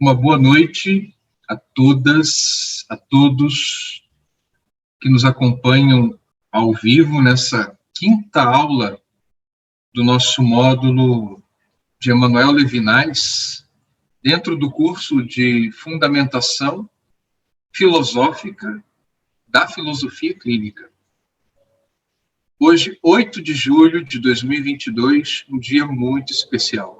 Uma boa noite a todas, a todos que nos acompanham ao vivo nessa quinta aula do nosso módulo de Emmanuel Levinas, dentro do curso de Fundamentação Filosófica da Filosofia Clínica. Hoje, 8 de julho de 2022, um dia muito especial.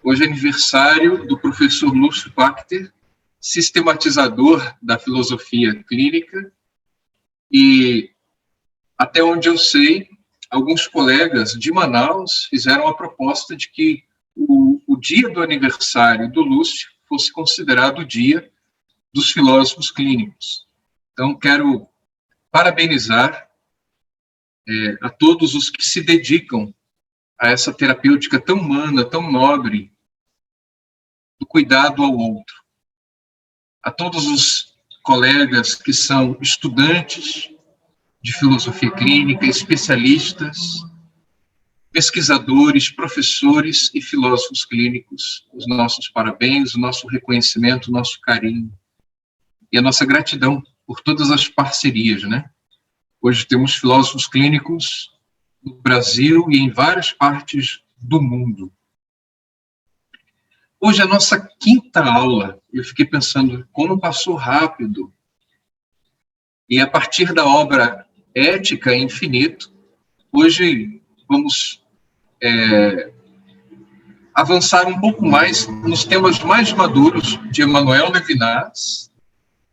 Hoje é aniversário do professor Lúcio Pachter, sistematizador da filosofia clínica, e, até onde eu sei, alguns colegas de Manaus fizeram a proposta de que o dia do aniversário do Lúcio fosse considerado o dia dos filósofos clínicos. Então, quero parabenizar a todos os que se dedicam a essa terapêutica tão humana, tão nobre, do cuidado ao outro. A todos os colegas que são estudantes de filosofia clínica, especialistas, pesquisadores, professores e filósofos clínicos, os nossos parabéns, o nosso reconhecimento, o nosso carinho e a nossa gratidão por todas as parcerias, né? Hoje temos filósofos clínicos no Brasil e em várias partes do mundo. Hoje é a nossa quinta aula. Eu fiquei pensando como passou rápido. E a partir da obra Ética e Infinito, hoje vamos avançar um pouco mais nos temas mais maduros de Emmanuel Levinas,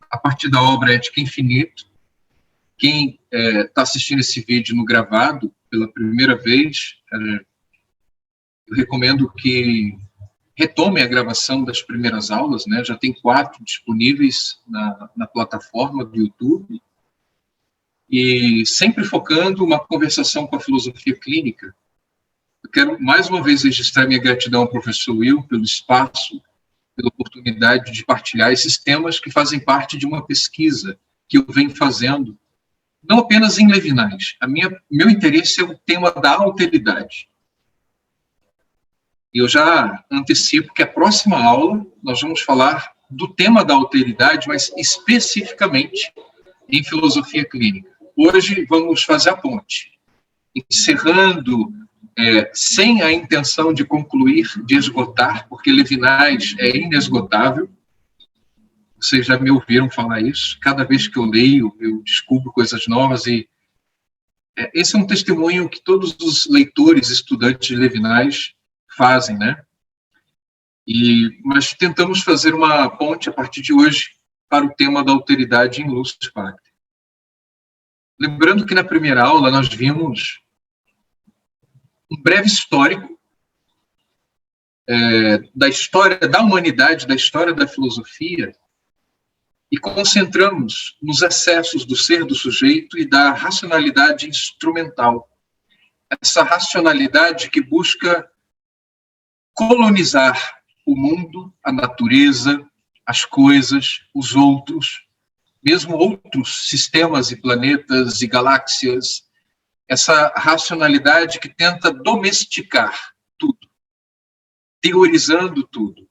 a partir da obra Ética e Infinito. Quem está assistindo esse vídeo no gravado pela primeira vez, eu recomendo que retome a gravação das primeiras aulas, né? Já tem 4 disponíveis na plataforma do YouTube, e sempre focando uma conversação com a filosofia clínica. Eu quero, mais uma vez, registrar minha gratidão ao professor Will pelo espaço, pela oportunidade de partilhar esses temas que fazem parte de uma pesquisa que eu venho fazendo, não apenas em Levinas. Meu interesse é o tema da alteridade. E eu já antecipo que a próxima aula nós vamos falar do tema da alteridade, mas especificamente em filosofia clínica. Hoje vamos fazer a ponte, encerrando sem a intenção de concluir, de esgotar, porque Levinas é inesgotável. Vocês já me ouviram falar isso. Cada vez que eu leio, eu descubro coisas novas, e esse é um testemunho que todos os leitores, estudantes de Levinas fazem, né? Mas tentamos fazer uma ponte a partir de hoje para o tema da alteridade em Lúcio Pachter. Lembrando que na primeira aula nós vimos um breve histórico da história da humanidade, da história da filosofia, e concentramos nos excessos do ser do sujeito e da racionalidade instrumental. Essa racionalidade que busca colonizar o mundo, a natureza, as coisas, os outros, mesmo outros sistemas e planetas e galáxias. Essa racionalidade que tenta domesticar tudo, teorizando tudo.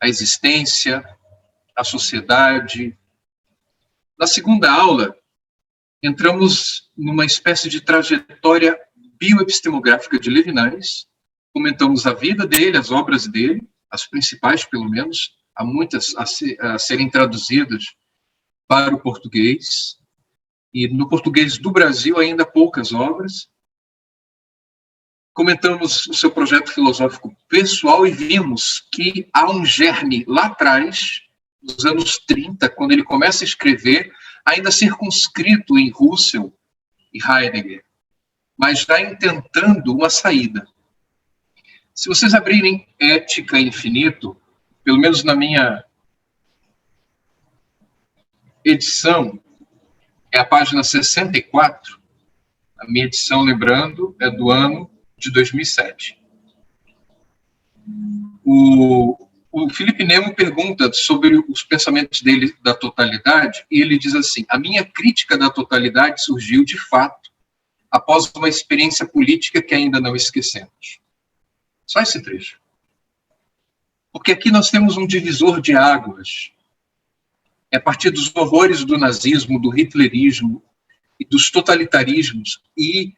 A existência, a sociedade. Na segunda aula, entramos numa espécie de trajetória bioepistemográfica de Levinas. Comentamos a vida dele, as obras dele, as principais, pelo menos, há muitas a serem traduzidas para o português, e no português do Brasil ainda poucas obras. Comentamos o seu projeto filosófico pessoal e vimos que há um germe lá atrás, nos anos 30, quando ele começa a escrever, ainda circunscrito em Husserl e Heidegger, mas já intentando uma saída. Se vocês abrirem Ética e Infinito, pelo menos na minha edição, é a página 64, a minha edição, lembrando, é do ano de 2007. O Felipe Nemo pergunta sobre os pensamentos dele da totalidade, e ele diz assim: a minha crítica da totalidade surgiu, de fato, após uma experiência política que ainda não esquecemos. Só esse trecho. Porque aqui nós temos um divisor de águas. É a partir dos horrores do nazismo, do hitlerismo e dos totalitarismos e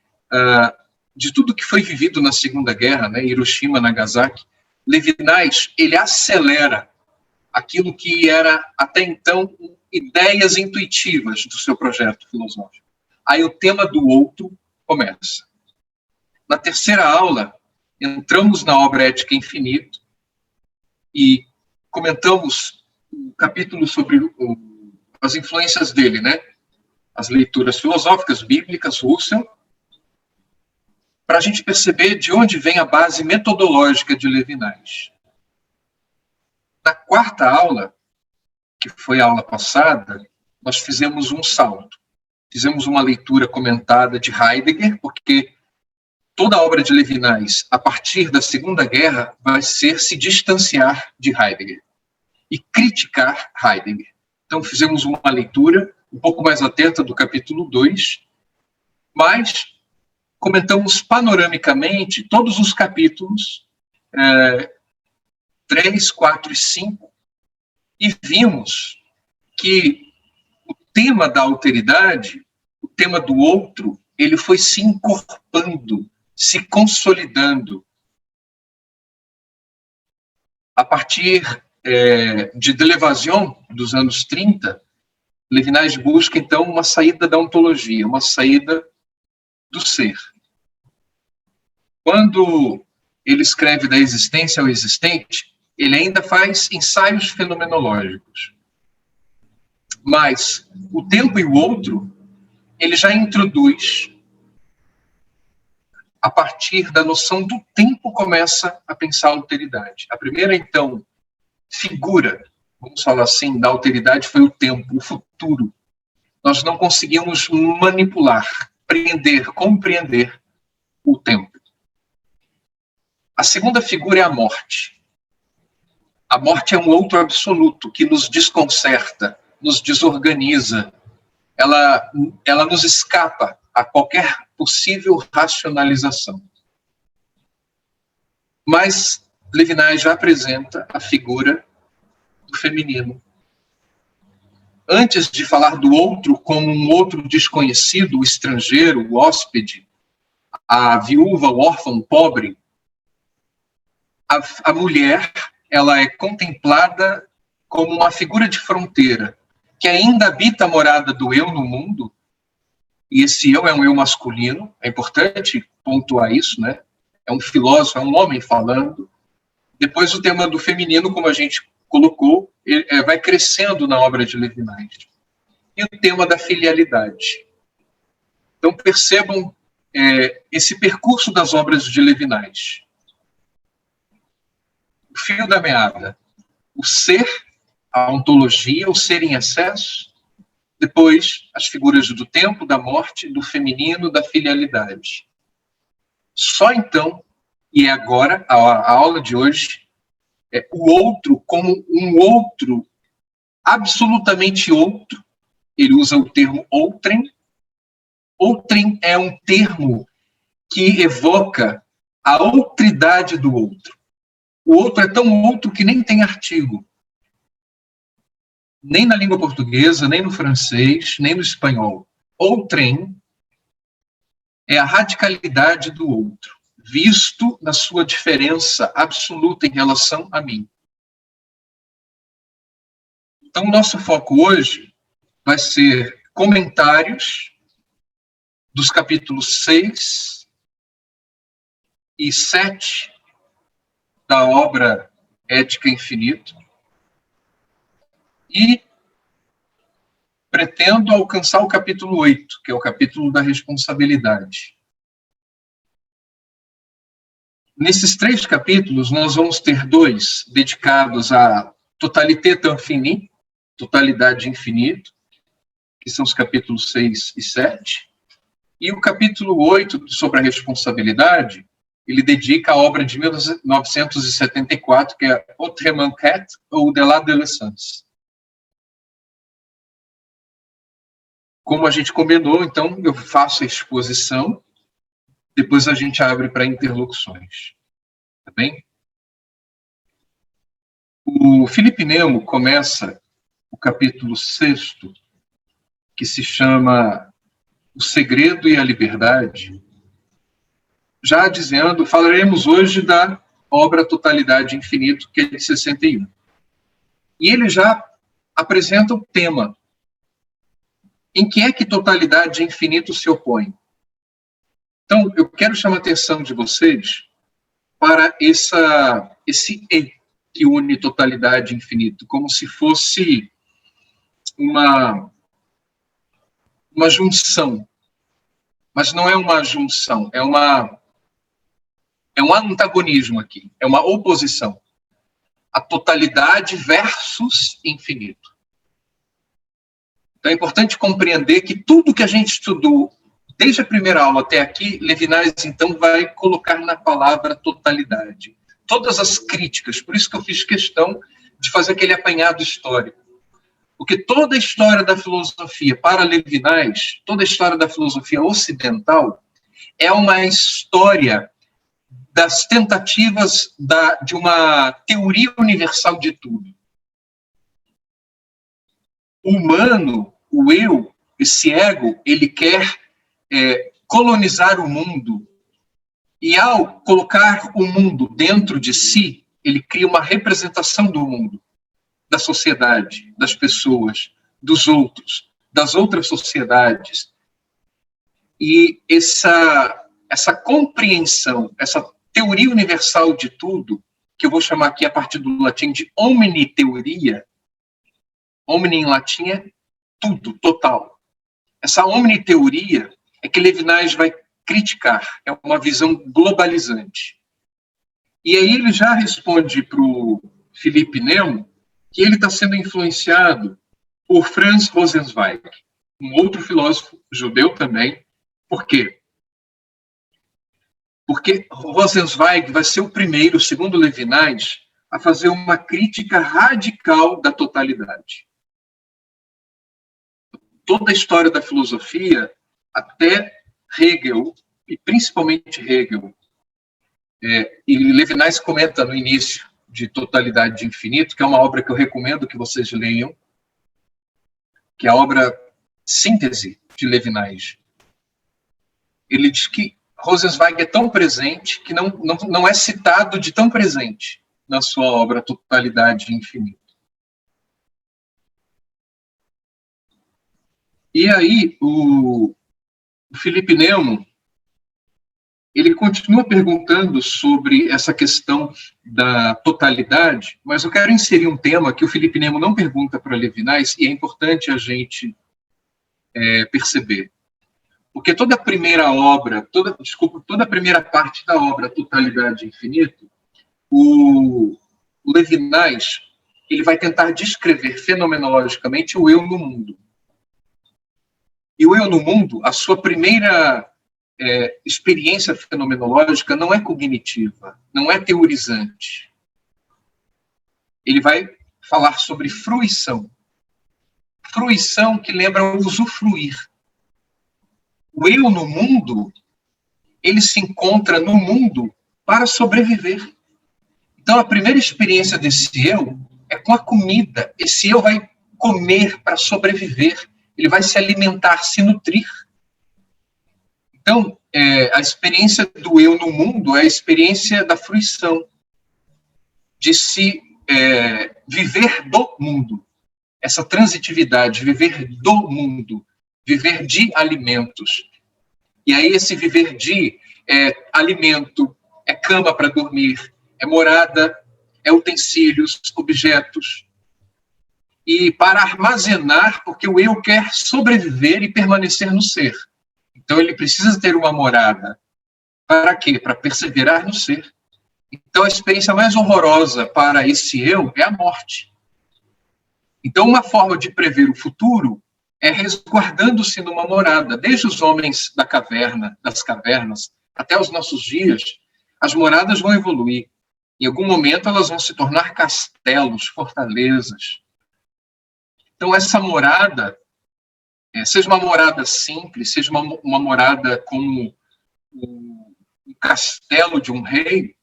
de tudo que foi vivido na Segunda Guerra, né, Hiroshima, Nagasaki, Levinas, ele acelera aquilo que era até então ideias intuitivas do seu projeto filosófico. Aí o tema do outro começa. Na terceira aula, entramos na obra Ética Infinito e comentamos um capítulo sobre as influências dele, né? As leituras filosóficas, bíblicas, Russell, para a gente perceber de onde vem a base metodológica de Levinas. Na quarta aula, que foi a aula passada, nós fizemos um salto. Fizemos uma leitura comentada de Heidegger, porque toda a obra de Levinas, a partir da Segunda Guerra, vai ser se distanciar de Heidegger e criticar Heidegger. Então, fizemos uma leitura um pouco mais atenta do capítulo 2, mas comentamos panoramicamente todos os capítulos 3, 4 e 5 e vimos que o tema da alteridade, o tema do outro, ele foi se encorpando, se consolidando. A partir de Delevasion, dos anos 30, Levinas busca, então, uma saída da ontologia, uma saída do ser. Quando ele escreve da existência ao existente, ele ainda faz ensaios fenomenológicos. Mas o tempo e o outro, ele já introduz, a partir da noção do tempo, começa a pensar a alteridade. A primeira, então, figura, vamos falar assim, da alteridade foi o tempo, o futuro. Nós não conseguimos manipular, compreender o tempo. A segunda figura é a morte. A morte é um outro absoluto que nos desconcerta, nos desorganiza. Ela nos escapa a qualquer possível racionalização. Mas Levinas já apresenta a figura do feminino. Antes de falar do outro como um outro desconhecido, o estrangeiro, o hóspede, a viúva, o órfão, o pobre, a mulher, ela é contemplada como uma figura de fronteira, que ainda habita a morada do eu no mundo, e esse eu é um eu masculino, é importante pontuar isso, né? É um filósofo, é um homem falando. Depois o tema do feminino, como a gente colocou, vai crescendo na obra de Levinas. E o tema da filialidade. Então percebam esse percurso das obras de Levinas. O fio da meada, o ser, a ontologia, o ser em excesso, depois as figuras do tempo, da morte, do feminino, da filialidade. Só então, e é agora, a aula de hoje, o outro como um outro, absolutamente outro. Ele usa o termo outrem. Outrem é um termo que evoca a outridade do outro. O outro é tão outro que nem tem artigo. Nem na língua portuguesa, nem no francês, nem no espanhol. Outrem é a radicalidade do outro, visto na sua diferença absoluta em relação a mim. Então, o nosso foco hoje vai ser comentários dos capítulos 6 e 7 da obra Ética Infinito, e pretendo alcançar o capítulo 8, que é o capítulo da responsabilidade. Nesses 3 capítulos, nós vamos ter 2 dedicados à totalité infinie, totalidade infinito, que são os capítulos 6 e 7, e o capítulo 8, sobre a responsabilidade, ele dedica a obra de 1974, que é Autrement Quête ou De l'Adolescence. Como a gente combinou, então, eu faço a exposição, depois a gente abre para interlocuções. Tá bem? O Felipe Nemo começa o capítulo 6º, que se chama O Segredo e a Liberdade, já dizendo, falaremos hoje da obra Totalidade e Infinito, que é de 61. E ele já apresenta o tema. Em que é que totalidade e infinito se opõem? Então, eu quero chamar a atenção de vocês para esse E que une totalidade e infinito, como se fosse uma junção. Mas não é uma junção, é um antagonismo aqui, é uma oposição. A totalidade versus infinito. Então é importante compreender que tudo que a gente estudou, desde a primeira aula até aqui, Levinas, então, vai colocar na palavra totalidade. Todas as críticas, por isso que eu fiz questão de fazer aquele apanhado histórico. Porque toda a história da filosofia, para Levinas, toda a história da filosofia ocidental, é uma história das tentativas de uma teoria universal de tudo. O humano, o eu, esse ego, ele quer colonizar o mundo. E ao colocar o mundo dentro de si, ele cria uma representação do mundo, da sociedade, das pessoas, dos outros, das outras sociedades. E essa compreensão, essa teoria universal de tudo, que eu vou chamar aqui a partir do latim de omniteoria, omni em latim é tudo, total. Essa omniteoria é que Levinas vai criticar, é uma visão globalizante. E aí ele já responde para o Felipe Nemo que ele está sendo influenciado por Franz Rosenzweig, um outro filósofo judeu também. Por quê? Porque Rosenzweig vai ser o primeiro, segundo Levinas, a fazer uma crítica radical da totalidade. Toda a história da filosofia, até Hegel, e principalmente Hegel, e Levinas comenta no início de Totalidade de Infinito, que é uma obra que eu recomendo que vocês leiam, que é a obra Síntese de Levinas. Ele diz que Rosenzweig é tão presente que não é citado de tão presente na sua obra Totalidade de Infinito. E aí, o Felipe Nemo, ele continua perguntando sobre essa questão da totalidade, mas eu quero inserir um tema que o Felipe Nemo não pergunta para Levinas, e é importante a gente perceber. Porque toda a primeira obra, toda a primeira parte da obra Totalidade e Infinito, o Levinas, ele vai tentar descrever fenomenologicamente o eu no mundo. E o eu no mundo, a sua primeira experiência fenomenológica não é cognitiva, não é teorizante. Ele vai falar sobre fruição. Fruição que lembra o usufruir. O eu no mundo, ele se encontra no mundo para sobreviver. Então, a primeira experiência desse eu é com a comida. Esse eu vai comer para sobreviver. Ele vai se alimentar, se nutrir. Então, a experiência do eu no mundo é a experiência da fruição, de se viver do mundo. Essa transitividade, viver do mundo, viver de alimentos. E aí esse viver de alimento, é cama para dormir, é morada, é utensílios, objetos. E para armazenar, porque o eu quer sobreviver e permanecer no ser. Então ele precisa ter uma morada. Para quê? Para perseverar no ser. Então a experiência mais horrorosa para esse eu é a morte. Então uma forma de prever o futuro é resguardando-se numa morada. Desde os homens das cavernas, até os nossos dias, as moradas vão evoluir. Em algum momento elas vão se tornar castelos, fortalezas. Então essa morada, seja uma morada simples, seja uma morada como o castelo de um rei,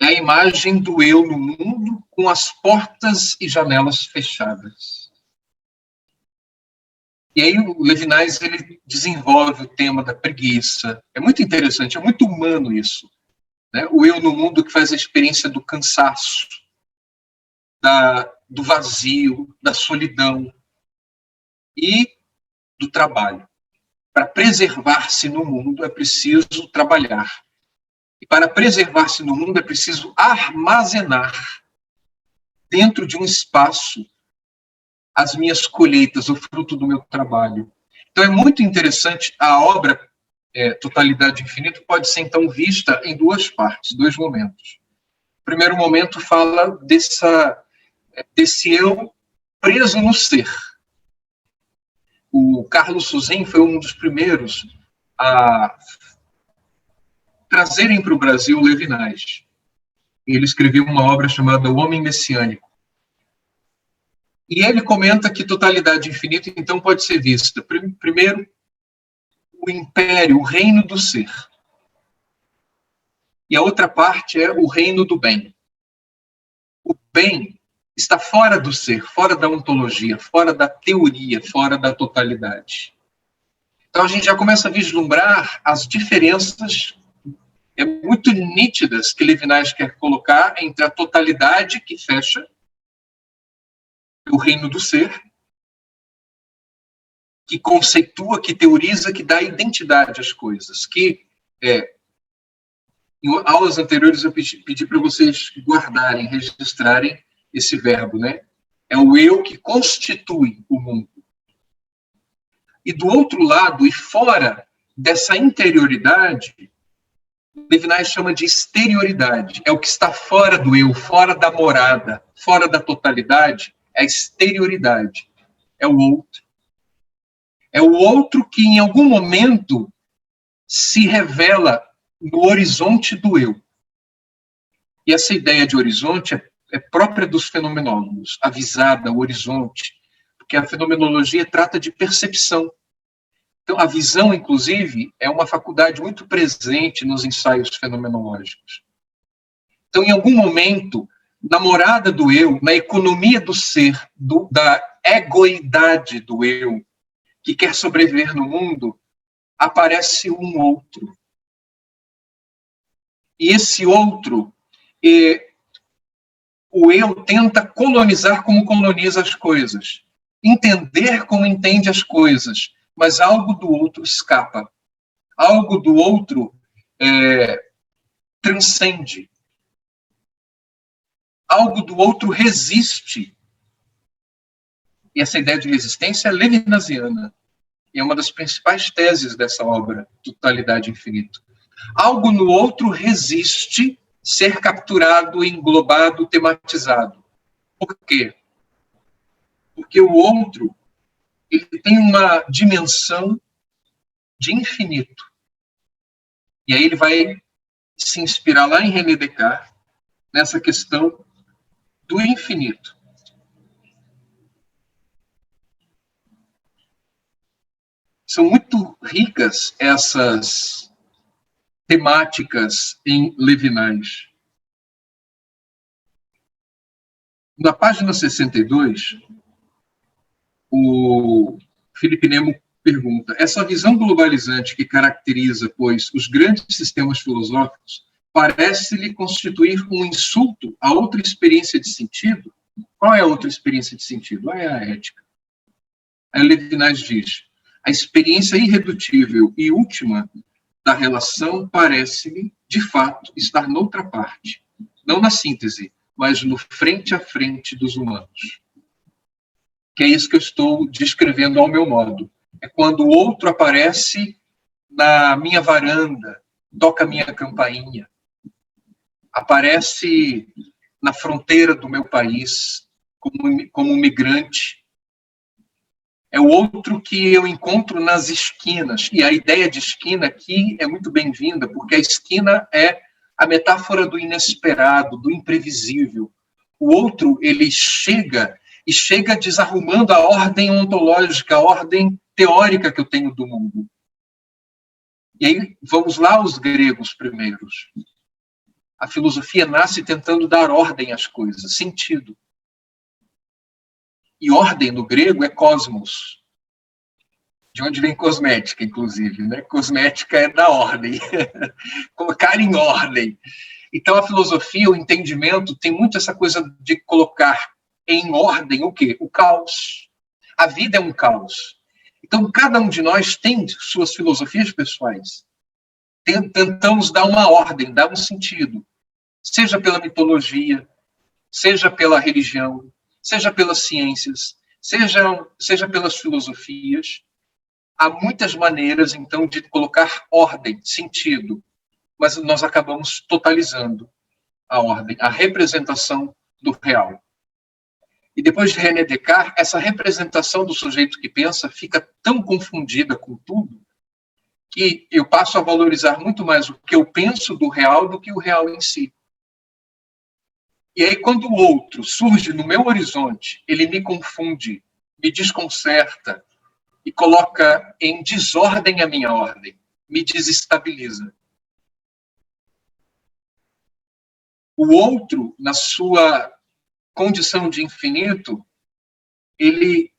É a imagem do eu no mundo com as portas e janelas fechadas. E aí o Levinas ele desenvolve o tema da preguiça. É muito interessante, é muito humano isso, né? O eu no mundo que faz a experiência do cansaço, do vazio, da solidão e do trabalho. Para preservar-se no mundo é preciso trabalhar. E para preservar-se no mundo é preciso armazenar dentro de um espaço as minhas colheitas, o fruto do meu trabalho. Então é muito interessante, a obra Totalidade Infinita pode ser então vista em duas partes, dois momentos. O primeiro momento fala desse eu preso no ser. O Carlos Suzin foi um dos primeiros a trazerem para o Brasil o Levinas. Ele escreveu uma obra chamada O Homem Messiânico. E ele comenta que Totalidade Infinita, então, pode ser vista, primeiro, o império, o reino do ser. E a outra parte é o reino do bem. O bem está fora do ser, fora da ontologia, fora da teoria, fora da totalidade. Então a gente já começa a vislumbrar as diferenças muito nítidas que Levinas quer colocar entre a totalidade que fecha o reino do ser, que conceitua, que teoriza, que dá identidade às coisas, que em aulas anteriores eu pedi para vocês guardarem, registrarem esse verbo, né? É o eu que constitui o mundo. E do outro lado, e fora dessa interioridade, Levinas chama de exterioridade. É o que está fora do eu, fora da morada, fora da totalidade, é a exterioridade. É o outro. É o outro que, em algum momento, se revela no horizonte do eu. E essa ideia de horizonte é própria dos fenomenólogos, a visada, o horizonte, porque a fenomenologia trata de percepção. Então, a visão, inclusive, é uma faculdade muito presente nos ensaios fenomenológicos. Então, em algum momento, na morada do eu, na economia do ser, da egoidade do eu, que quer sobreviver no mundo, aparece um outro. E esse outro, o eu tenta colonizar como coloniza as coisas, entender como entende as coisas, mas algo do outro escapa. Algo do outro transcende. Algo do outro resiste. E essa ideia de resistência é levinasiana. E é uma das principais teses dessa obra, Totalidade Infinita. Algo no outro resiste ser capturado, englobado, tematizado. Por quê? Porque o outro ele tem uma dimensão de infinito. E aí ele vai se inspirar lá em René Descartes, nessa questão do infinito. São muito ricas essas temáticas em Levinas. Na página 62, o Felipe Nemo pergunta: essa visão globalizante que caracteriza, pois, os grandes sistemas filosóficos parece-lhe constituir um insulto a outra experiência de sentido? Qual é a outra experiência de sentido? Qual é a ética? Aí Levinas diz: a experiência irredutível e última da relação parece-me, de fato, estar noutra parte, não na síntese, mas no frente a frente dos humanos. Que é isso que eu estou descrevendo ao meu modo. É quando o outro aparece na minha varanda, toca a minha campainha, aparece na fronteira do meu país, como um migrante. É o outro que eu encontro nas esquinas. E a ideia de esquina aqui é muito bem-vinda, porque a esquina é a metáfora do inesperado, do imprevisível. O outro, ele chega desarrumando a ordem ontológica, a ordem teórica que eu tenho do mundo. E aí, vamos lá os gregos primeiros. A filosofia nasce tentando dar ordem às coisas, sentido. E ordem, no grego, é cosmos. De onde vem cosmética, inclusive, né? Cosmética é da ordem. Colocar em ordem. Então, a filosofia, o entendimento, tem muito essa coisa de colocar em ordem o quê? O caos. A vida é um caos. Então, cada um de nós tem suas filosofias pessoais. Tentamos dar uma ordem, dar um sentido. Seja pela mitologia, seja pela religião, seja pelas ciências, seja pelas filosofias. Há muitas maneiras, então, de colocar ordem, sentido, mas nós acabamos totalizando a ordem, a representação do real. E depois de René Descartes, essa representação do sujeito que pensa fica tão confundida com tudo que eu passo a valorizar muito mais o que eu penso do real do que o real em si. E aí, quando o outro surge no meu horizonte, ele me confunde, me desconcerta e coloca em desordem a minha ordem, me desestabiliza. O outro, na sua condição de infinito, ele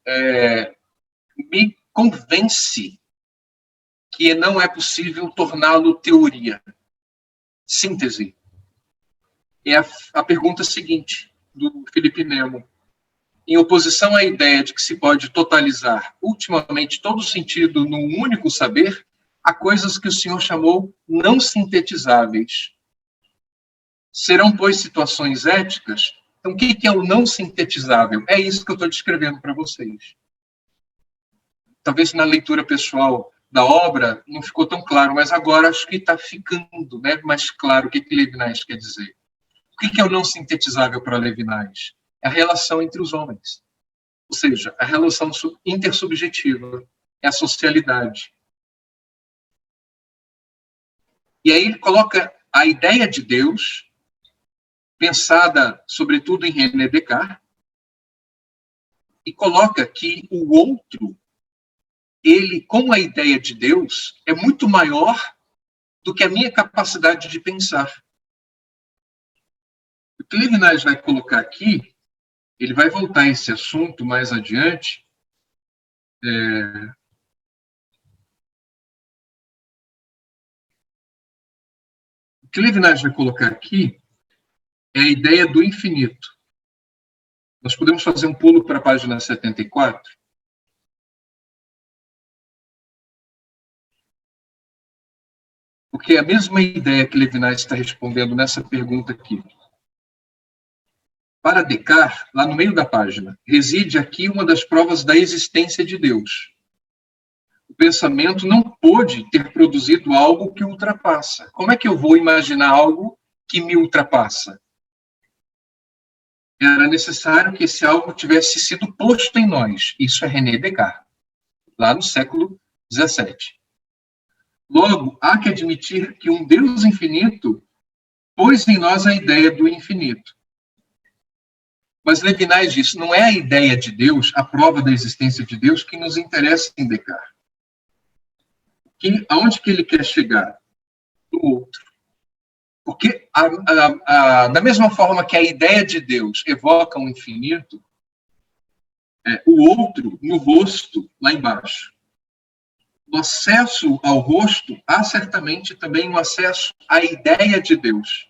me convence que não é possível torná-lo teoria. Síntese. É a pergunta seguinte, do Felipe Nemo. Em oposição à ideia de que se pode totalizar ultimamente todo o sentido num único saber, há coisas que o senhor chamou não sintetizáveis. Serão, pois, situações éticas? Então, o que é o não sintetizável? É isso que eu estou descrevendo para vocês. Talvez na leitura pessoal da obra não ficou tão claro, mas agora acho que está ficando, né, mais claro o que Levinas quer dizer. O que é o não sintetizável para Levinas? É a relação entre os homens. Ou seja, a relação intersubjetiva, é a socialidade. E aí ele coloca a ideia de Deus, pensada sobretudo em René Descartes, e coloca que o outro, ele, com a ideia de Deus, é muito maior do que a minha capacidade de pensar. O que Levinas vai colocar aqui, ele vai voltar a esse assunto mais adiante. O que Levinas vai colocar aqui é a ideia do infinito. Nós podemos fazer um pulo para a página 74. Porque é a mesma ideia que Levinas está respondendo nessa pergunta aqui. Para Descartes, lá no meio da página, reside aqui uma das provas da existência de Deus. O pensamento não pôde ter produzido algo que ultrapassa. Como é que eu vou imaginar algo que me ultrapassa? Era necessário que esse algo tivesse sido posto em nós. Isso é René Descartes, lá no século XVII. Logo, há que admitir que um Deus infinito pôs em nós a ideia do infinito. Mas Levinas diz, não é a ideia de Deus, a prova da existência de Deus, que nos interessa em Descartes. Aonde que ele quer chegar? No outro. Porque, da mesma forma que a ideia de Deus evoca um infinito, o outro, no rosto, lá embaixo. No acesso ao rosto, há certamente também um acesso à ideia de Deus.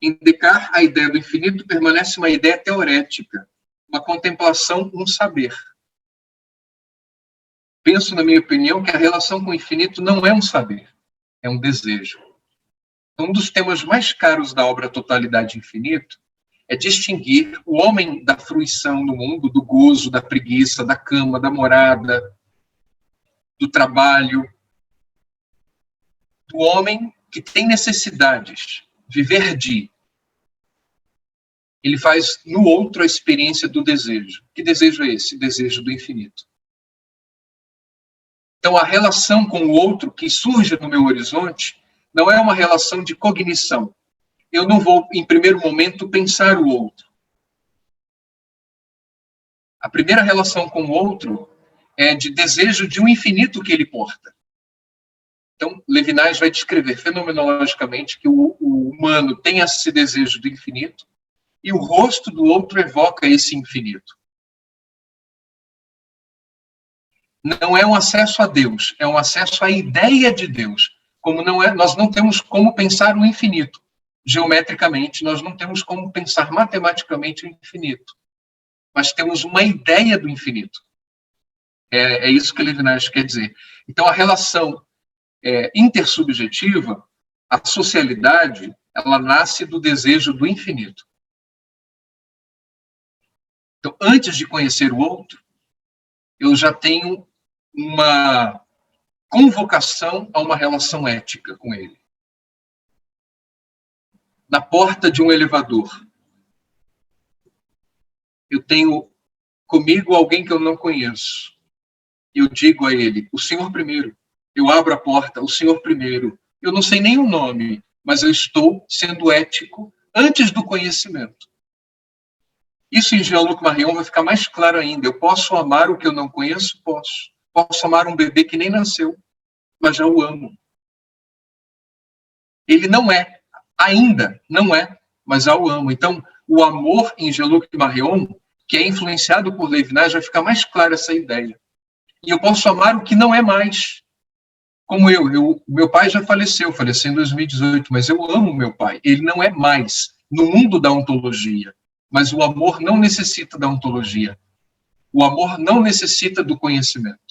Em Descartes, a ideia do infinito permanece uma ideia teorética, uma contemplação, um saber. Penso, na minha opinião, que a relação com o infinito não é um saber, é um desejo. Um dos temas mais caros da obra Totalidade Infinito é distinguir o homem da fruição no mundo, do gozo, da preguiça, da cama, da morada, do trabalho, do homem que tem necessidades, viver de. Ele faz no outro a experiência do desejo. Que desejo é esse? Desejo do infinito. Então, a relação com o outro que surge no meu horizonte não é uma relação de cognição. Eu não vou, em primeiro momento, pensar o outro. A primeira relação com o outro é de desejo de um infinito que ele porta. Então, Levinas vai descrever fenomenologicamente que o humano tem esse desejo do infinito e o rosto do outro evoca esse infinito. Não é um acesso a Deus, é um acesso à ideia de Deus. Como não é, nós não temos como pensar o infinito. Geometricamente, nós não temos como pensar matematicamente o infinito. Mas temos uma ideia do infinito. É isso que Levinas quer dizer. Então, a relação intersubjetiva, a socialidade, ela nasce do desejo do infinito. Então, antes de conhecer o outro, eu já tenho uma convocação a uma relação ética com ele. Na porta de um elevador, eu tenho comigo alguém que eu não conheço. Eu digo a ele, o senhor primeiro. Eu abro a porta, o senhor primeiro. Eu não sei nem o nome, mas eu estou sendo ético antes do conhecimento. Isso em Jean-Luc Marion vai ficar mais claro ainda. Eu posso amar o que eu não conheço? Posso. Posso amar um bebê que nem nasceu, mas já o amo. Ele não é, ainda não é, mas já o amo. Então, o amor em Jean-Luc Marion, que é influenciado por Levinas, vai ficar mais clara essa ideia. E eu posso amar o que não é mais. Como meu pai já faleceu em 2018, mas eu amo meu pai. Ele não é mais no mundo da ontologia, mas o amor não necessita da ontologia. O amor não necessita do conhecimento.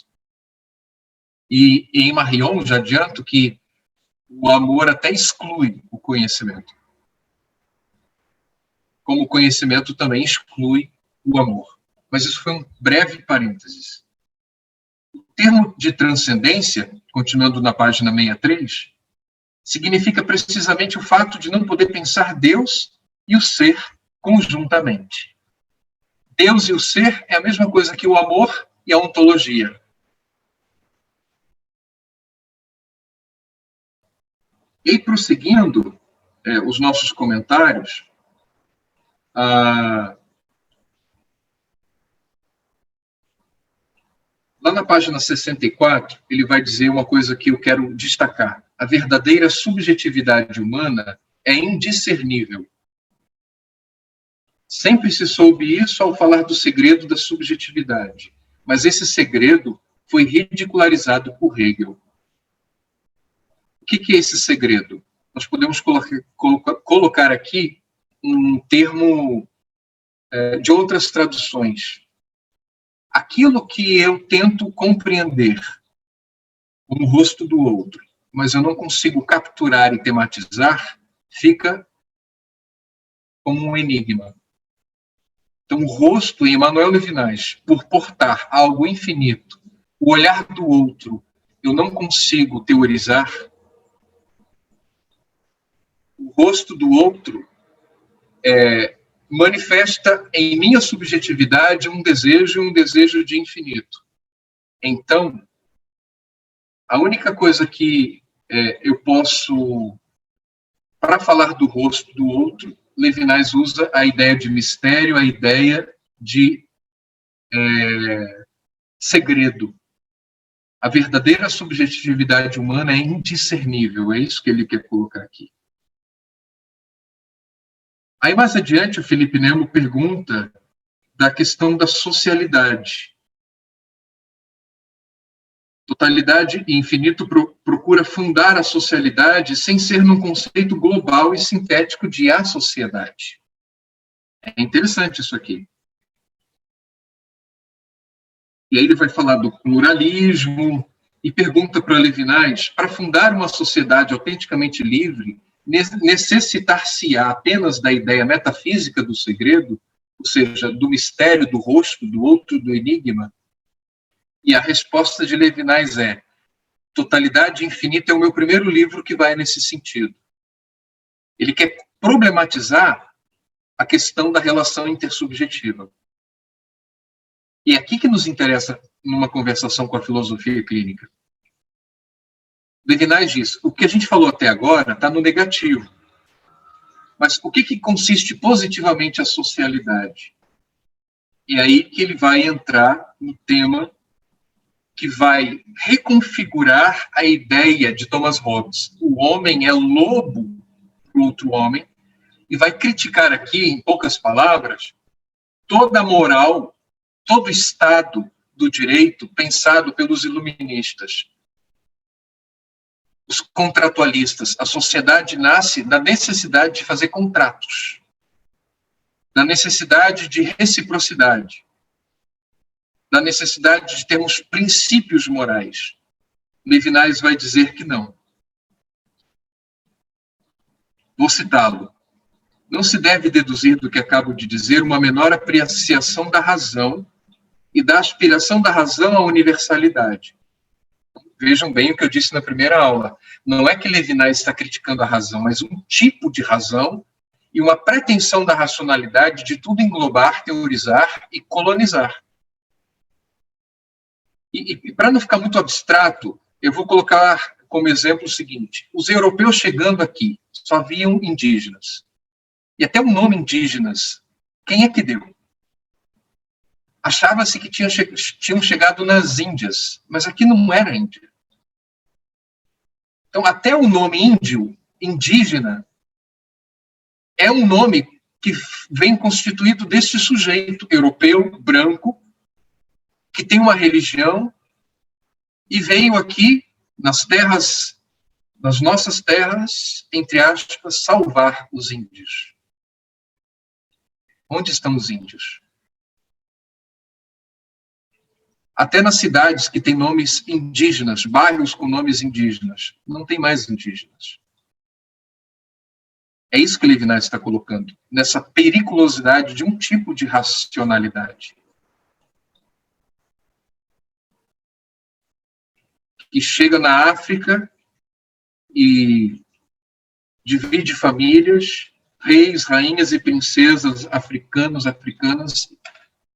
E em Marion, já adianto que o amor até exclui o conhecimento. Como o conhecimento também exclui o amor. Mas isso foi um breve parênteses. O termo de transcendência, continuando na página 63, significa precisamente o fato de não poder pensar Deus e o ser conjuntamente. Deus e o ser é a mesma coisa que o amor e a ontologia. E prosseguindo os nossos comentários, lá na página 64, ele vai dizer uma coisa que eu quero destacar. A verdadeira subjetividade humana é indiscernível. Sempre se soube isso ao falar do segredo da subjetividade, mas esse segredo foi ridicularizado por Hegel. O que é esse segredo? Nós podemos colocar aqui um termo de outras traduções. Aquilo que eu tento compreender como o rosto do outro, mas eu não consigo capturar e tematizar, fica como um enigma. Então, o rosto, em Emmanuel Levinas, por portar algo infinito, o olhar do outro, eu não consigo teorizar. O rosto do outro manifesta em minha subjetividade um desejo de infinito. Então, a única coisa que eu posso, para falar do rosto do outro, Levinas usa a ideia de mistério, a ideia de segredo. A verdadeira subjetividade humana é indiscernível, é isso que ele quer colocar aqui. Aí, mais adiante, o Felipe Nemo pergunta da questão da socialidade. Totalidade e infinito procura fundar a socialidade sem ser num conceito global e sintético de a sociedade. É interessante isso aqui. E aí ele vai falar do pluralismo e pergunta para Levinas, para fundar uma sociedade autenticamente livre, necessitar-se-á apenas da ideia metafísica do segredo, ou seja, do mistério, do rosto, do outro, do enigma? E a resposta de Levinas é: Totalidade Infinita é o meu primeiro livro que vai nesse sentido. Ele quer problematizar a questão da relação intersubjetiva. E é aqui que nos interessa numa conversação com a filosofia clínica. Levinas diz, o que a gente falou até agora está no negativo. Mas o que consiste positivamente a socialidade? E aí que ele vai entrar no tema que vai reconfigurar a ideia de Thomas Hobbes. O homem é lobo para o outro homem, e vai criticar aqui, em poucas palavras, toda a moral, todo o estado do direito pensado pelos iluministas. Os contratualistas. A sociedade nasce da necessidade de fazer contratos, da necessidade de reciprocidade, da necessidade de termos princípios morais. Levinas vai dizer que não. Vou citá-lo. Não se deve deduzir do que acabo de dizer uma menor apreciação da razão e da aspiração da razão à universalidade. Vejam bem o que eu disse na primeira aula. Não é que Levinas está criticando a razão, mas um tipo de razão e uma pretensão da racionalidade de tudo englobar, teorizar e colonizar. E para não ficar muito abstrato, eu vou colocar como exemplo o seguinte. Os europeus chegando aqui só viam indígenas. E até o nome indígenas, quem é que deu? Achava-se que tinham chegado nas Índias, mas aqui não era Índia. Então, até o nome índio, indígena, é um nome que vem constituído deste sujeito europeu, branco, que tem uma religião e veio aqui nas terras, nas nossas terras, entre aspas, salvar os índios. Onde estão os índios? Até nas cidades que têm nomes indígenas, bairros com nomes indígenas, não tem mais indígenas. É isso que Levinas está colocando, nessa periculosidade de um tipo de racionalidade. Que chega na África e divide famílias, reis, rainhas e princesas africanas,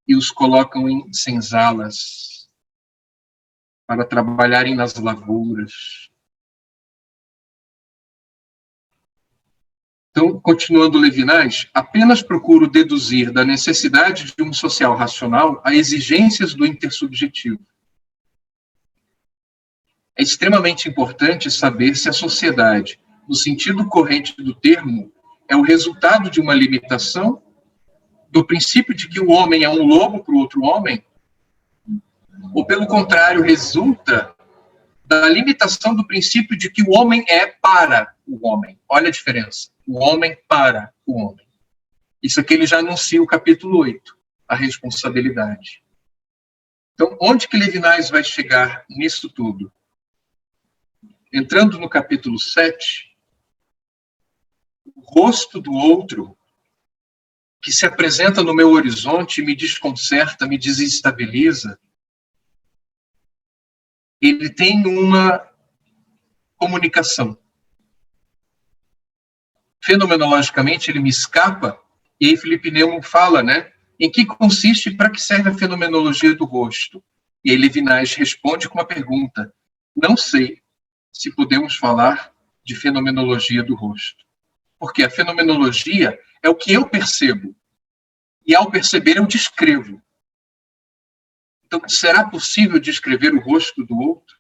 e os colocam em senzalas para trabalharem nas lavouras. Então, continuando Levinas, apenas procuro deduzir da necessidade de um social racional a exigências do intersubjetivo. É extremamente importante saber se a sociedade, no sentido corrente do termo, é o resultado de uma limitação do princípio de que o homem é um lobo para o outro homem, ou, pelo contrário, resulta da limitação do princípio de que o homem é para o homem. Olha a diferença. O homem para o homem. Isso aqui ele já anuncia o capítulo 8, a responsabilidade. Então, onde que Levinas vai chegar nisso tudo? Entrando no capítulo 7, o rosto do outro que se apresenta no meu horizonte, me desconcerta, me desestabiliza, ele tem uma comunicação. Fenomenologicamente, ele me escapa, e aí Felipe Neumann fala, né? Em que consiste e para que serve a fenomenologia do rosto? E aí Levinas responde com uma pergunta. Não sei se podemos falar de fenomenologia do rosto. Porque a fenomenologia é o que eu percebo. E ao perceber, eu descrevo. Então, será possível descrever o rosto do outro?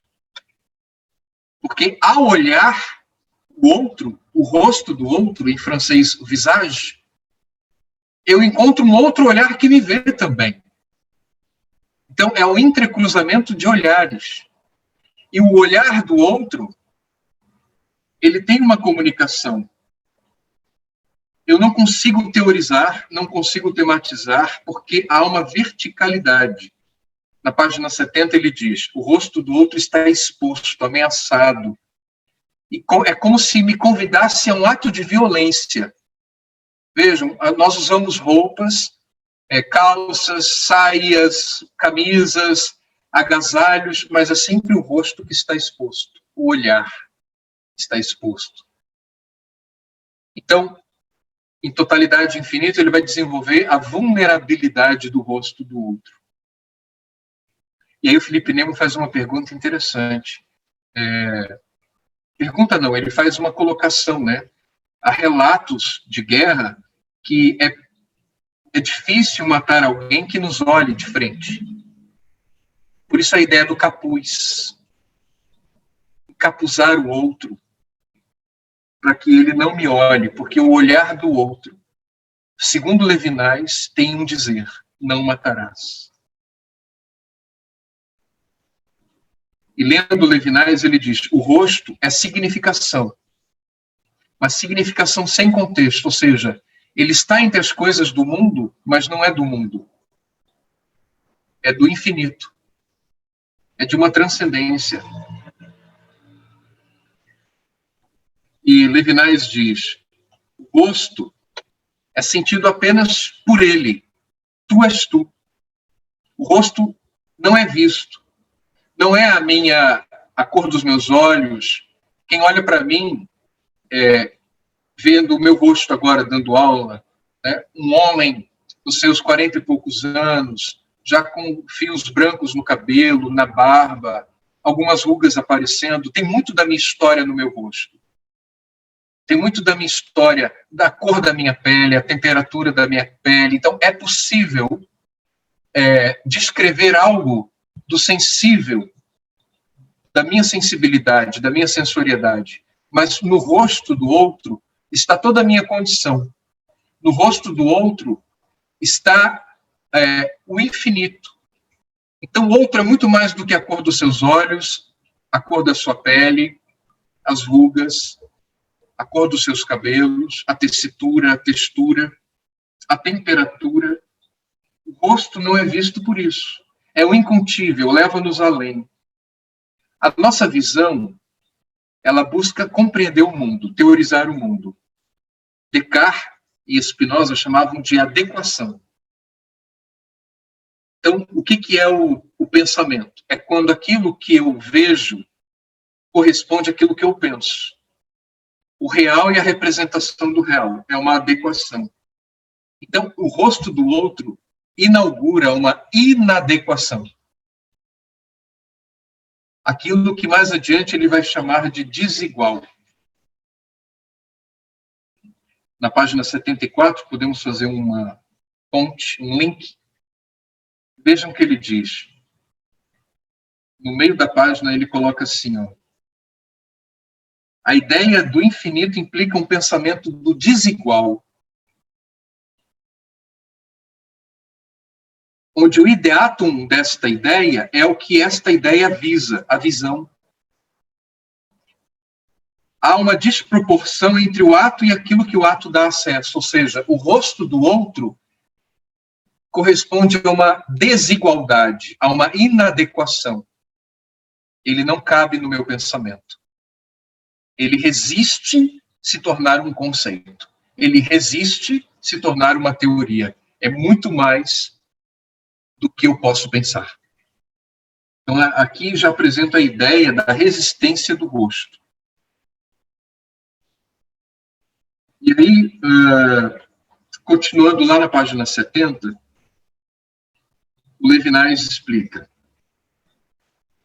Porque ao olhar o outro, o rosto do outro, em francês, visage, eu encontro um outro olhar que me vê também. Então, é o entrecruzamento de olhares. E o olhar do outro, ele tem uma comunicação. Eu não consigo teorizar, não consigo tematizar, porque há uma verticalidade. Na página 70 ele diz, o rosto do outro está exposto, ameaçado. E é como se me convidasse a um ato de violência. Vejam, nós usamos roupas, calças, saias, camisas, agasalhos, mas é sempre o rosto que está exposto, o olhar está exposto. Então, em totalidade infinita, ele vai desenvolver a vulnerabilidade do rosto do outro. E aí o Felipe Neumann faz uma pergunta interessante. Pergunta não, ele faz uma colocação, né? Há relatos de guerra que é difícil matar alguém que nos olhe de frente. Por isso a ideia do capuz. Encapuzar o outro, para que ele não me olhe, porque o olhar do outro, segundo Levinas, tem um dizer: não matarás. E lendo Levinas, ele diz: o rosto é significação, mas significação sem contexto, ou seja, ele está entre as coisas do mundo, mas não é do mundo. É do infinito. É de uma transcendência. E Levinas diz: o rosto é sentido apenas por ele. Tu és tu. O rosto não é visto. Não é a cor dos meus olhos. Quem olha para mim, vendo o meu rosto agora dando aula, né? Um homem dos seus 40 e poucos anos, já com fios brancos no cabelo, na barba, algumas rugas aparecendo, tem muito da minha história no meu rosto. Tem muito da minha história, da cor da minha pele, a temperatura da minha pele. Então, é possível descrever algo do sensível, da minha sensibilidade, da minha sensoriedade. Mas no rosto do outro está toda a minha condição. No rosto do outro está o infinito. Então, o outro é muito mais do que a cor dos seus olhos, a cor da sua pele, as rugas, a cor dos seus cabelos, a tessitura, a textura, a temperatura. O rosto não é visto por isso. É o incontível, leva-nos além. A nossa visão, ela busca compreender o mundo, teorizar o mundo. Descartes e Spinoza chamavam de adequação. Então, o que é o pensamento? É quando aquilo que eu vejo corresponde àquilo que eu penso. O real e a representação do real. É uma adequação. Então, o rosto do outro inaugura uma inadequação. Aquilo que mais adiante ele vai chamar de desigual. Na página 74, podemos fazer uma ponte, um link. Vejam o que ele diz. No meio da página, ele coloca assim, ó: a ideia do infinito implica um pensamento do desigual, onde o ideatum desta ideia é o que esta ideia visa, a visão. Há uma desproporção entre o ato e aquilo que o ato dá acesso, ou seja, o rosto do outro corresponde a uma desigualdade, a uma inadequação. Ele não cabe no meu pensamento. Ele resiste se tornar um conceito. Ele resiste se tornar uma teoria. É muito mais do que eu posso pensar. Então, aqui já apresento a ideia da resistência do rosto. E aí, continuando lá na página 70, o Levinas explica,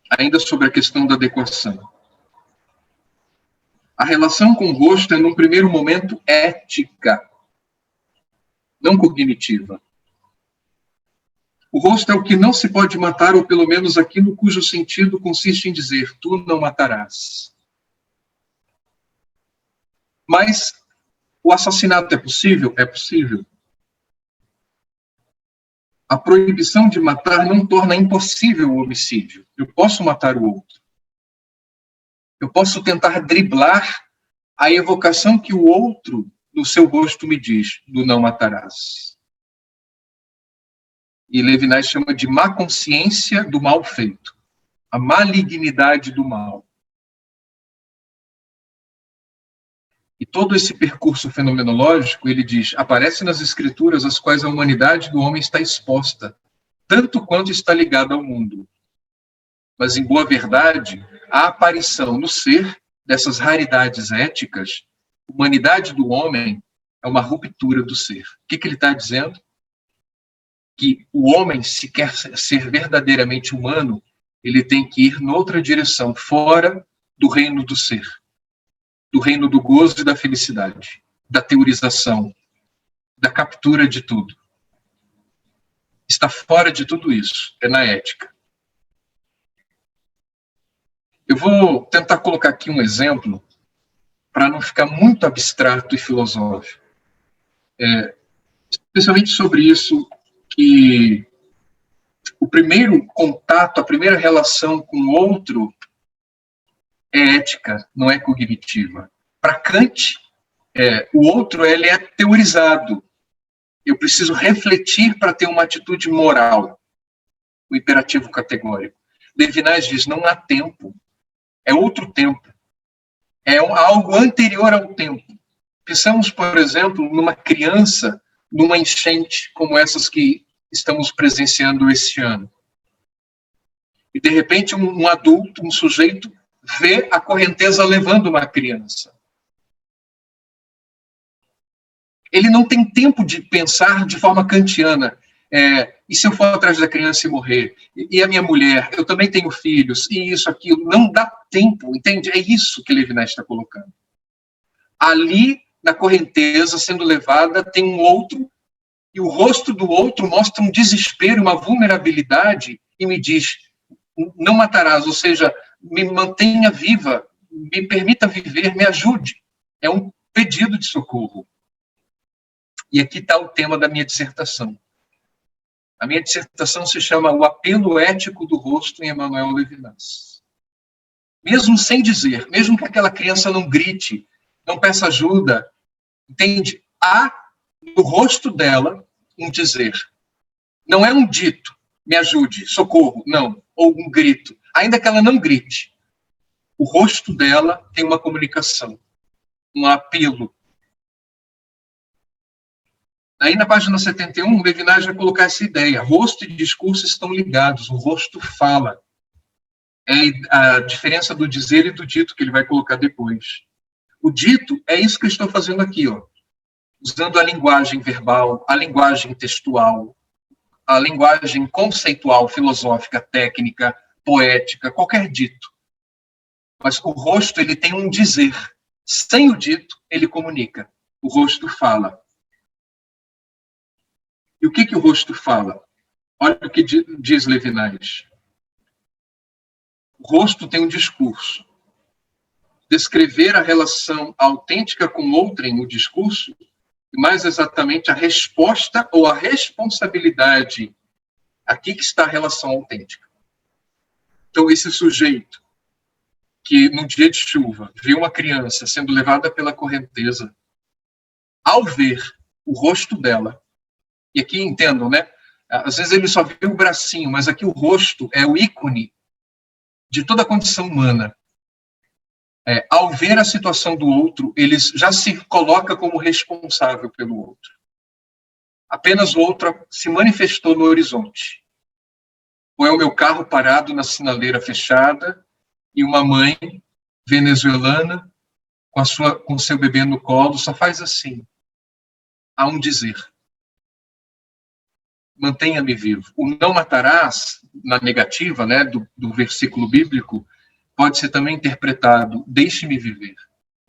ainda sobre a questão da adequação. A relação com o rosto é, num primeiro momento, ética, não cognitiva. O rosto é o que não se pode matar, ou pelo menos aquilo cujo sentido consiste em dizer: tu não matarás. Mas o assassinato é possível? É possível. A proibição de matar não torna impossível o homicídio. Eu posso matar o outro. Eu posso tentar driblar a evocação que o outro, no seu rosto, me diz, do não matarás. E Levinas chama de má consciência do mal feito, a malignidade do mal. E todo esse percurso fenomenológico, ele diz, aparece nas escrituras às quais a humanidade do homem está exposta, tanto quanto está ligada ao mundo. Mas, em boa verdade, a aparição no ser dessas raridades éticas, a humanidade do homem é uma ruptura do ser. O que ele está dizendo? Que o homem, se quer ser verdadeiramente humano, ele tem que ir noutra direção, fora do reino do ser, do reino do gozo e da felicidade, da teorização, da captura de tudo. Está fora de tudo isso, é na ética. Eu vou tentar colocar aqui um exemplo para não ficar muito abstrato e filosófico. Especialmente sobre isso, que o primeiro contato, a primeira relação com o outro é ética, não é cognitiva. Para Kant, o outro ele é teorizado. Eu preciso refletir para ter uma atitude moral, o imperativo categórico. Levinas diz, não há tempo, é outro tempo, é algo anterior ao tempo. Pensamos, por exemplo, numa criança, numa enchente como essas que estamos presenciando este ano. E, de repente, um adulto, um sujeito, vê a correnteza levando uma criança. Ele não tem tempo de pensar de forma kantiana. E se eu for atrás da criança e morrer? E a minha mulher? Eu também tenho filhos. E isso, aquilo. Não dá tempo, entende? É isso que Levinas está colocando. Ali, na correnteza, sendo levada, tem um outro, e o rosto do outro mostra um desespero, uma vulnerabilidade, e me diz, não matarás, ou seja, me mantenha viva, me permita viver, me ajude. É um pedido de socorro. E aqui está o tema da minha dissertação. A minha dissertação se chama O Apelo Ético do Rosto em Emmanuel Levinas. Mesmo sem dizer, mesmo que aquela criança não grite, não peça ajuda, entende? Há no rosto dela um dizer. Não é um dito, me ajude, socorro, não. Ou um grito. Ainda que ela não grite, o rosto dela tem uma comunicação, um apelo. Aí na página 71, Levinas vai colocar essa ideia. Rosto e discurso estão ligados, o rosto fala. É a diferença do dizer e do dito que ele vai colocar depois. O dito é isso que eu estou fazendo aqui, ó, usando a linguagem verbal, a linguagem textual, a linguagem conceitual, filosófica, técnica, poética, qualquer dito. Mas o rosto, ele tem um dizer. Sem o dito, ele comunica. O rosto fala. E o que o rosto fala? Olha o que diz Levinas. O rosto tem um discurso. Descrever a relação autêntica com outrem no discurso, e mais exatamente a resposta ou a responsabilidade. Aqui que está a relação autêntica. Então, esse sujeito que, num dia de chuva, viu uma criança sendo levada pela correnteza, ao ver o rosto dela, e aqui entendam, né? Às vezes ele só viu o bracinho, mas aqui o rosto é o ícone de toda a condição humana. Ao ver a situação do outro, ele já se coloca como responsável pelo outro. Apenas o outro se manifestou no horizonte. Ou é o meu carro parado na sinaleira fechada e uma mãe venezuelana com seu bebê no colo só faz assim. Há um dizer. Mantenha-me vivo. O não matarás, na negativa, né, do versículo bíblico, pode ser também interpretado, deixe-me viver,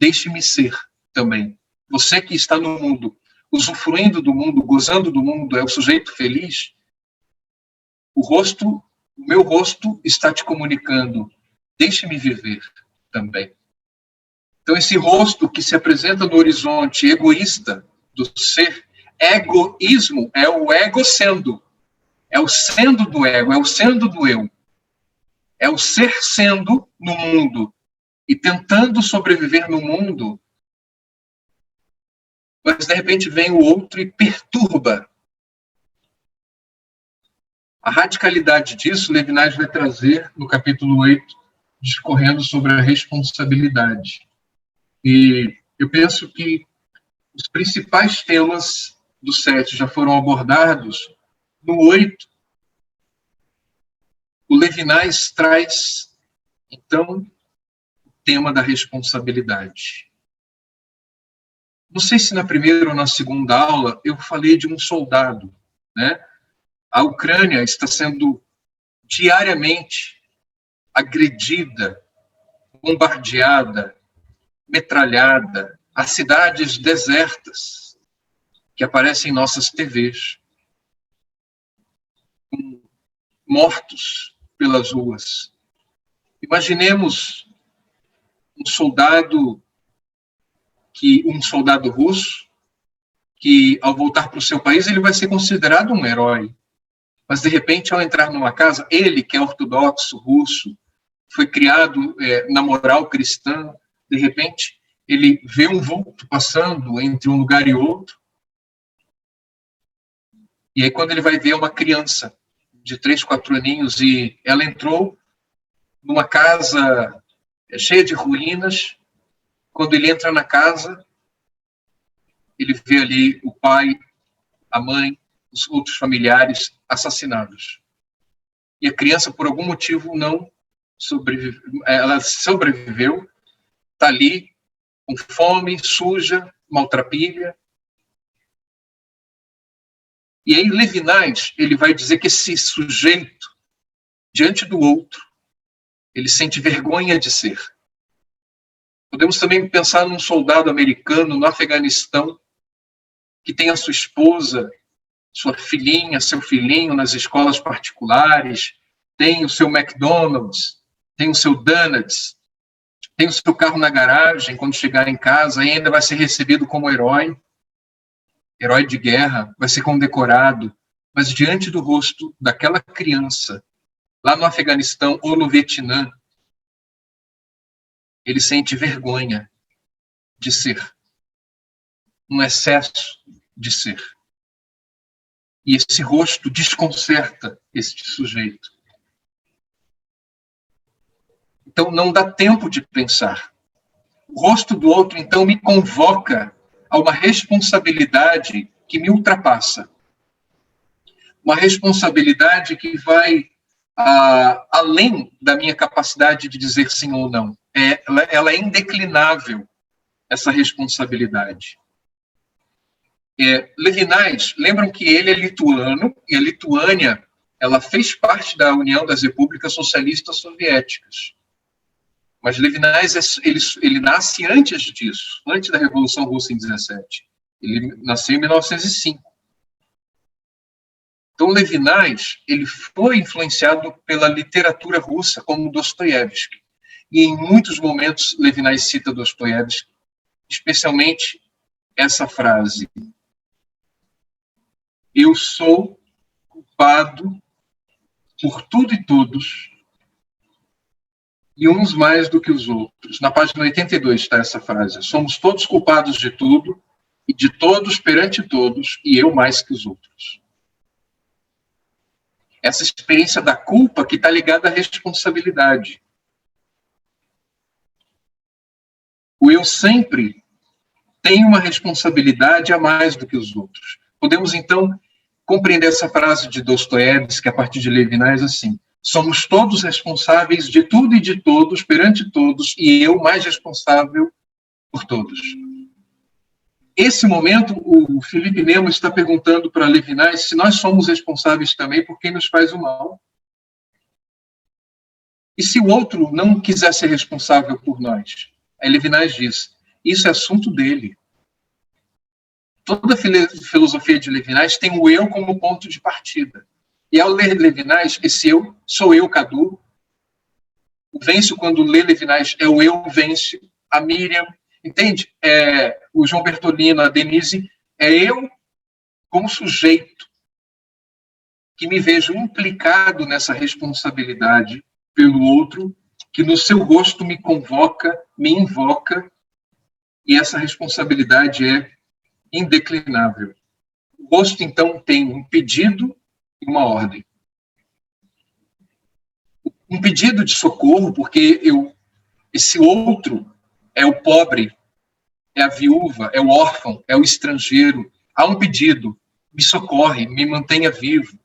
deixe-me ser também. Você que está no mundo, usufruindo do mundo, gozando do mundo, é o sujeito feliz, o meu rosto está te comunicando, deixe-me viver também. Então, esse rosto que se apresenta no horizonte egoísta do ser, egoísmo é o ego sendo, é o sendo do ego, é o sendo do eu. É o ser sendo no mundo e tentando sobreviver no mundo, mas de repente vem o outro e perturba. A radicalidade disso, Levinas vai trazer no capítulo 8, discorrendo sobre a responsabilidade. E eu penso que os principais temas do 7 já foram abordados. No 8, o Levinas traz, então, o tema da responsabilidade. Não sei se na primeira ou na segunda aula eu falei de um soldado, né? A Ucrânia está sendo diariamente agredida, bombardeada, metralhada, as cidades desertas que aparecem em nossas TVs, mortos pelas ruas. Imaginemos um soldado russo que, ao voltar para o seu país, ele vai ser considerado um herói. Mas, de repente, ao entrar numa casa, ele, que é ortodoxo, russo, foi criado na moral cristã, de repente, ele vê um vulto passando entre um lugar e outro. E aí, quando ele vai ver uma criança de 3, 4 aninhos, e ela entrou numa casa cheia de ruínas. Quando ele entra na casa, ele vê ali o pai, a mãe, os outros familiares assassinados. E a criança, por algum motivo, não sobreviveu. Ela sobreviveu, está ali com fome, suja, maltrapilha. E aí Levinas, ele vai dizer que esse sujeito, diante do outro, ele sente vergonha de ser. Podemos também pensar num soldado americano no Afeganistão, que tem a sua esposa, sua filhinha, seu filhinho nas escolas particulares, tem o seu McDonald's, tem o seu Donuts, tem o seu carro na garagem, quando chegar em casa, ainda vai ser recebido como herói de guerra, vai ser condecorado, mas diante do rosto daquela criança, lá no Afeganistão ou no Vietnã, ele sente vergonha de ser, um excesso de ser. E esse rosto desconcerta este sujeito. Então, não dá tempo de pensar. O rosto do outro, então, me convoca a uma responsabilidade que me ultrapassa. Uma responsabilidade que vai além da minha capacidade de dizer sim ou não. Ela é indeclinável, essa responsabilidade. Levinas, lembram que ele é lituano, e a Lituânia ela fez parte da União das Repúblicas Socialistas Soviéticas. Mas Levinas, ele nasce antes disso, antes da Revolução Russa em 17. Ele nasceu em 1905. Então, Levinas, ele foi influenciado pela literatura russa, como Dostoiévski. E em muitos momentos, Levinas cita Dostoiévski, especialmente essa frase: eu sou culpado por tudo e todos, e uns mais do que os outros. Na página 82 está essa frase: somos todos culpados de tudo, e de todos perante todos, e eu mais que os outros. Essa experiência da culpa que está ligada à responsabilidade. O eu sempre tem uma responsabilidade a mais do que os outros. Podemos, então, compreender essa frase de Dostoiévski, a partir de Levinas, assim: somos todos responsáveis de tudo e de todos, perante todos, e eu mais responsável por todos. Esse momento, o Felipe Nemo está perguntando para Levinas se nós somos responsáveis também por quem nos faz o mal. E se o outro não quiser ser responsável por nós? Aí Levinas diz: isso é assunto dele. Toda a filosofia de Levinas tem o eu como ponto de partida. E ao ler Levinas, esse eu sou eu, Cadu. O Vêncio, quando lê Levinas, é o eu, Vêncio. A Miriam, entende? O João Bertolino, a Denise, é eu como sujeito que me vejo implicado nessa responsabilidade pelo outro, que no seu rosto me convoca, me invoca, e essa responsabilidade é indeclinável. O rosto, então, tem um pedido e uma ordem. Um pedido de socorro, porque esse outro é o pobre, é a viúva, é o órfão, é o estrangeiro. Há um pedido: me socorre, me mantenha vivo,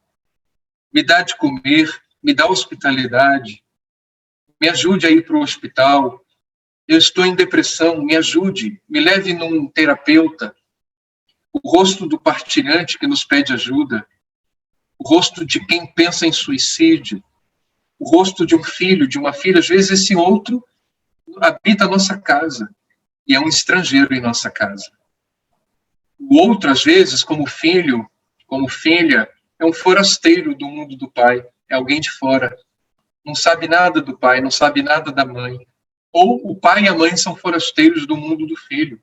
me dá de comer, me dá hospitalidade, me ajude a ir para o hospital, eu estou em depressão, me ajude, me leve num terapeuta. O rosto do partilhante que nos pede ajuda, o rosto de quem pensa em suicídio, o rosto de um filho, de uma filha. Às vezes esse outro habita a nossa casa e é um estrangeiro em nossa casa. O outro, às vezes, como filho, como filha, é um forasteiro do mundo do Pai, é alguém de fora, não sabe nada do pai, não sabe nada da mãe. Ou o pai e a mãe são forasteiros do mundo do filho.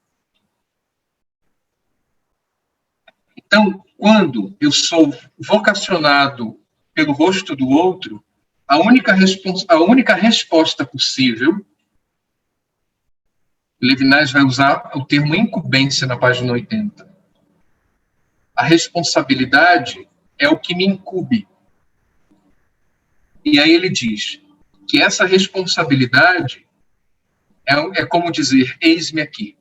Então, quando eu sou vocacionado pelo rosto do outro, a única resposta possível, Levinas vai usar o termo incumbência na página 80. A responsabilidade é o que me incube. E aí ele diz que essa responsabilidade é como dizer, eis-me aqui,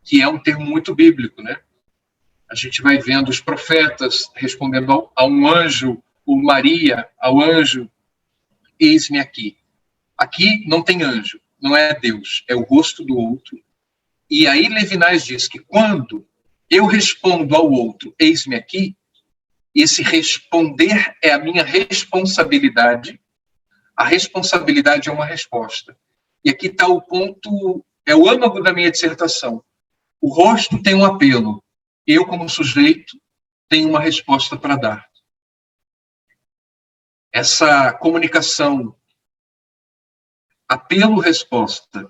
que é um termo muito bíblico, né? A gente vai vendo os profetas respondendo a um anjo, ou Maria ao anjo, eis-me aqui. Aqui não tem anjo, não é Deus, é o rosto do outro. E aí Levinas diz que quando eu respondo ao outro, eis-me aqui, esse responder é a minha responsabilidade. A responsabilidade é uma resposta. E aqui está o ponto, é o âmago da minha dissertação. O rosto tem um apelo. Eu, como sujeito, tenho uma resposta para dar. Essa comunicação, apelo-resposta.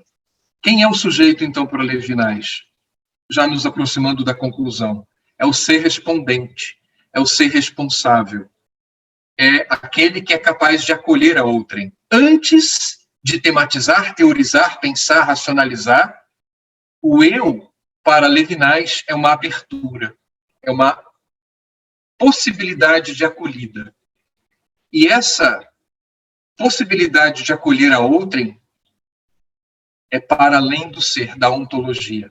Quem é o sujeito, então, para Levinas? Já nos aproximando da conclusão. É o ser respondente, é o ser responsável. É aquele que é capaz de acolher a outrem. Antes de tematizar, teorizar, pensar, racionalizar, o eu, para Levinas, é uma abertura, é uma possibilidade de acolhida. E essa possibilidade de acolher a outrem é para além do ser, da ontologia.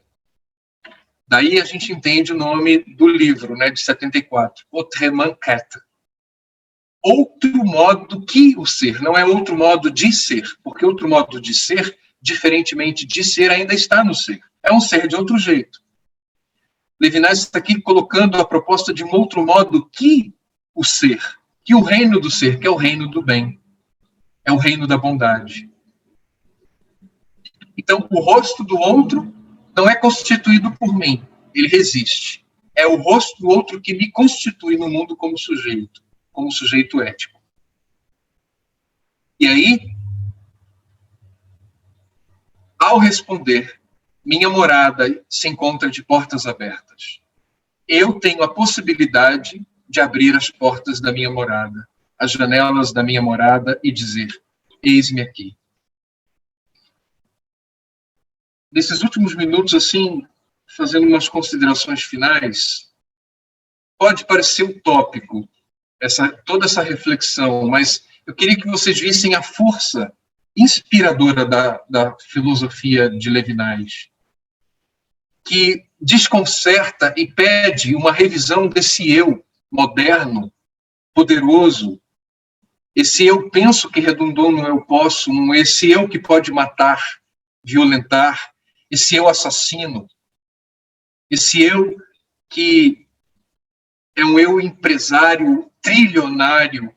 Daí a gente entende o nome do livro, né, de 74, Autrement qu'être. Outro modo que o ser, não é outro modo de ser, porque outro modo de ser, diferentemente de ser, ainda está no ser. É um ser de outro jeito. Levinas está aqui colocando a proposta de um outro modo que o ser, que o reino do ser, que é o reino do bem, é o reino da bondade. Então, o rosto do outro não é constituído por mim, ele resiste. É o rosto do outro que me constitui no mundo como sujeito ético. E aí, ao responder, minha morada se encontra de portas abertas. Eu tenho a possibilidade de abrir as portas da minha morada, as janelas da minha morada e dizer, eis-me aqui. Nesses últimos minutos, assim, fazendo umas considerações finais, pode parecer utópico toda essa reflexão, mas eu queria que vocês vissem a força inspiradora da filosofia de Levinas, que desconcerta e pede uma revisão desse eu moderno, poderoso, esse eu penso que redundou no eu posso, esse eu que pode matar, violentar, esse eu assassino, esse eu que é um eu empresário trilionário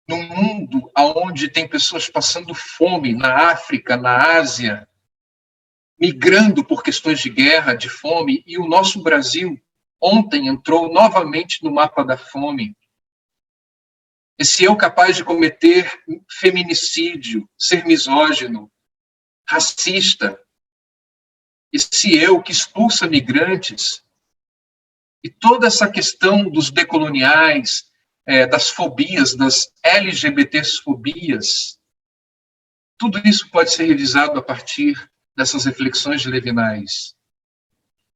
num mundo onde tem pessoas passando fome na África, na Ásia, migrando por questões de guerra, de fome, e o nosso Brasil ontem entrou novamente no mapa da fome. Esse eu capaz de cometer feminicídio, ser misógino, racista, esse eu que expulsa migrantes, e toda essa questão dos decoloniais, das fobias, das LGBTs-fobias, tudo isso pode ser revisado a partir dessas reflexões de Levinas,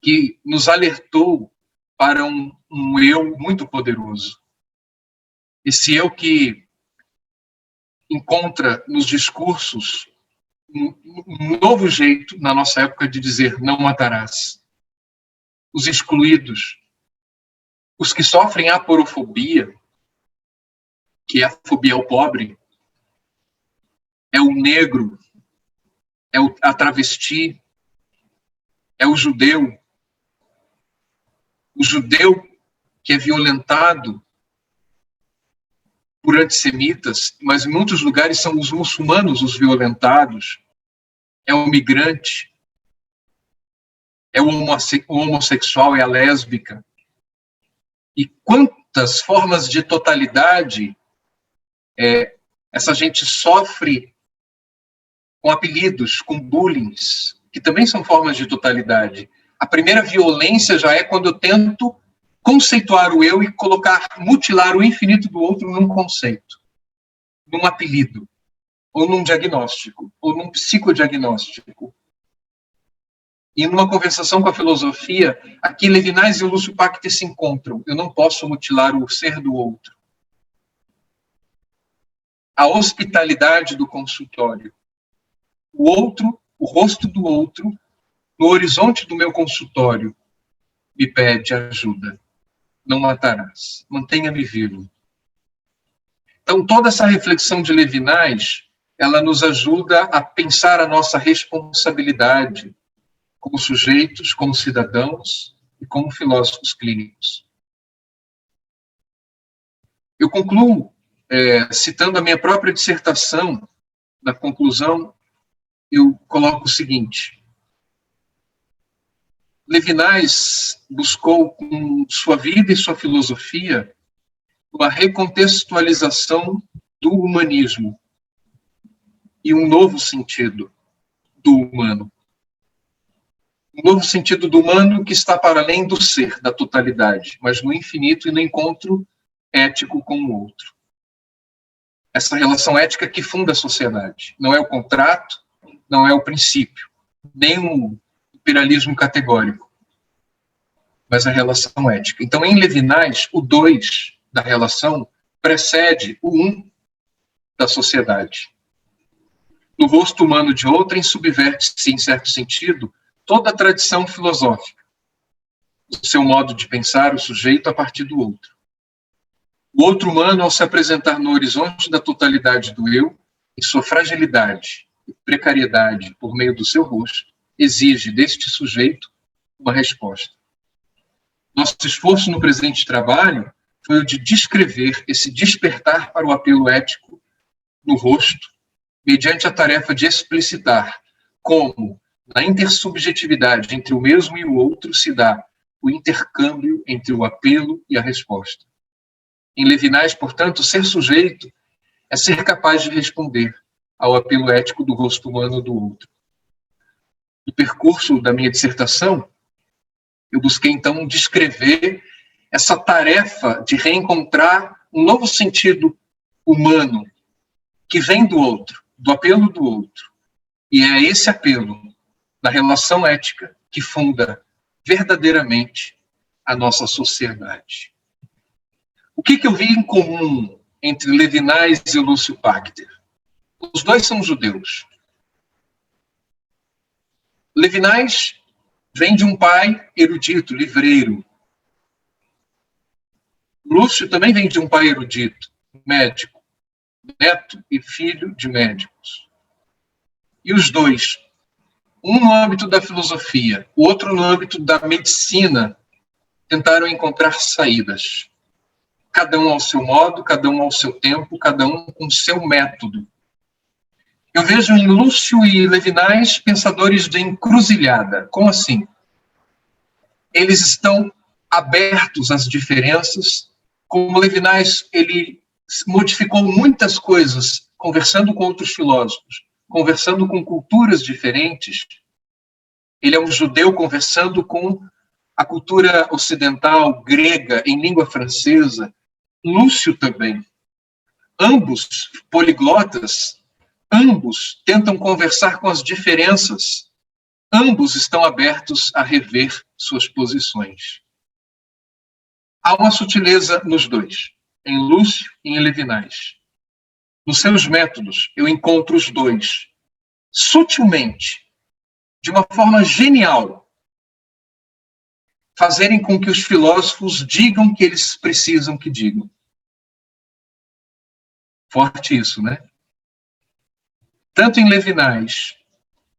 que nos alertou para um eu muito poderoso. Esse eu que encontra nos discursos um novo jeito, na nossa época, de dizer não matarás. Os excluídos, os que sofrem aporofobia, que é a fobia ao pobre, é o negro, é a travesti, é o judeu que é violentado por antissemitas, mas em muitos lugares são os muçulmanos os violentados, é o migrante, é o homossexual, é a lésbica. E quantas formas de totalidade Essa gente sofre com apelidos, com bullying, que também são formas de totalidade. A primeira violência já é quando eu tento conceituar o eu e mutilar o infinito do outro num conceito, num apelido, ou num diagnóstico, ou num psicodiagnóstico. E numa conversação com a filosofia, aqui Levinas e o Lúcio Pacter se encontram. Eu não posso mutilar o ser do outro. A hospitalidade do consultório. O outro, o rosto do outro, no horizonte do meu consultório, me pede ajuda. Não matarás. Mantenha-me vivo. Então, toda essa reflexão de Levinas, ela nos ajuda a pensar a nossa responsabilidade como sujeitos, como cidadãos e como filósofos clínicos. Eu concluo citando a minha própria dissertação. Na conclusão, eu coloco o seguinte: Levinas buscou, com sua vida e sua filosofia, uma recontextualização do humanismo e um novo sentido do humano. Um novo sentido do humano que está para além do ser, da totalidade, mas no infinito e no encontro ético com o outro. Essa relação ética que funda a sociedade. Não é o contrato, não é o princípio, nem o imperialismo categórico, mas a relação ética. Então, em Levinas, o 2 da relação precede o 1 da sociedade. No rosto humano de outrem subverte-se, em certo sentido, toda a tradição filosófica, o seu modo de pensar o sujeito a partir do outro. O outro humano, ao se apresentar no horizonte da totalidade do eu, em sua fragilidade e precariedade por meio do seu rosto, exige deste sujeito uma resposta. Nosso esforço no presente trabalho foi o de descrever esse despertar para o apelo ético no rosto, mediante a tarefa de explicitar como, na intersubjetividade entre o mesmo e o outro, se dá o intercâmbio entre o apelo e a resposta. Em Levinas, portanto, ser sujeito é ser capaz de responder ao apelo ético do rosto humano do outro. No percurso da minha dissertação, eu busquei, então, descrever essa tarefa de reencontrar um novo sentido humano que vem do outro, do apelo do outro. E é esse apelo da relação ética que funda verdadeiramente a nossa sociedade. O que eu vi em comum entre Levinas e Lúcio Pacter? Os dois são judeus. Levinas vem de um pai erudito, livreiro. Lúcio também vem de um pai erudito, médico, neto e filho de médicos. E os dois, um no âmbito da filosofia, o outro no âmbito da medicina, tentaram encontrar saídas. Cada um ao seu modo, cada um ao seu tempo, cada um com o seu método. Eu vejo em Lúcio e Levinas pensadores de encruzilhada. Como assim? Eles estão abertos às diferenças. Como Levinas, ele modificou muitas coisas, conversando com outros filósofos, conversando com culturas diferentes. Ele é um judeu conversando com a cultura ocidental, grega, em língua francesa. Lúcio também. Ambos poliglotas, ambos tentam conversar com as diferenças, ambos estão abertos a rever suas posições. Há uma sutileza nos dois, em Lúcio e em Levinas. Nos seus métodos, eu encontro os dois, sutilmente, de uma forma genial, fazerem com que os filósofos digam o que eles precisam que digam. Forte isso, né? Tanto em Levinas,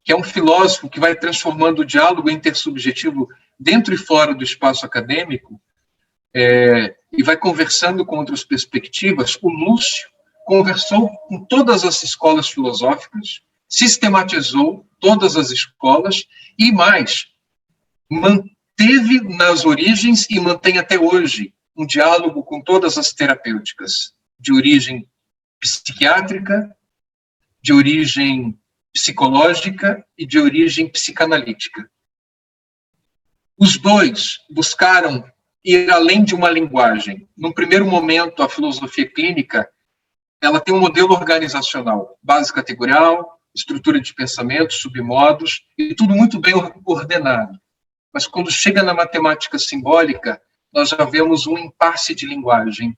que é um filósofo que vai transformando o diálogo intersubjetivo dentro e fora do espaço acadêmico, e vai conversando com outras perspectivas, o Lúcio conversou com todas as escolas filosóficas, sistematizou todas as escolas e mais, manteve nas origens e mantém até hoje um diálogo com todas as terapêuticas de origem psiquiátrica, de origem psicológica e de origem psicanalítica. Os dois buscaram ir além de uma linguagem. Num primeiro momento, a filosofia clínica, ela tem um modelo organizacional, base categorial, estrutura de pensamento, submodos, e tudo muito bem ordenado. Mas quando chega na matemática simbólica, nós já vemos um impasse de linguagem.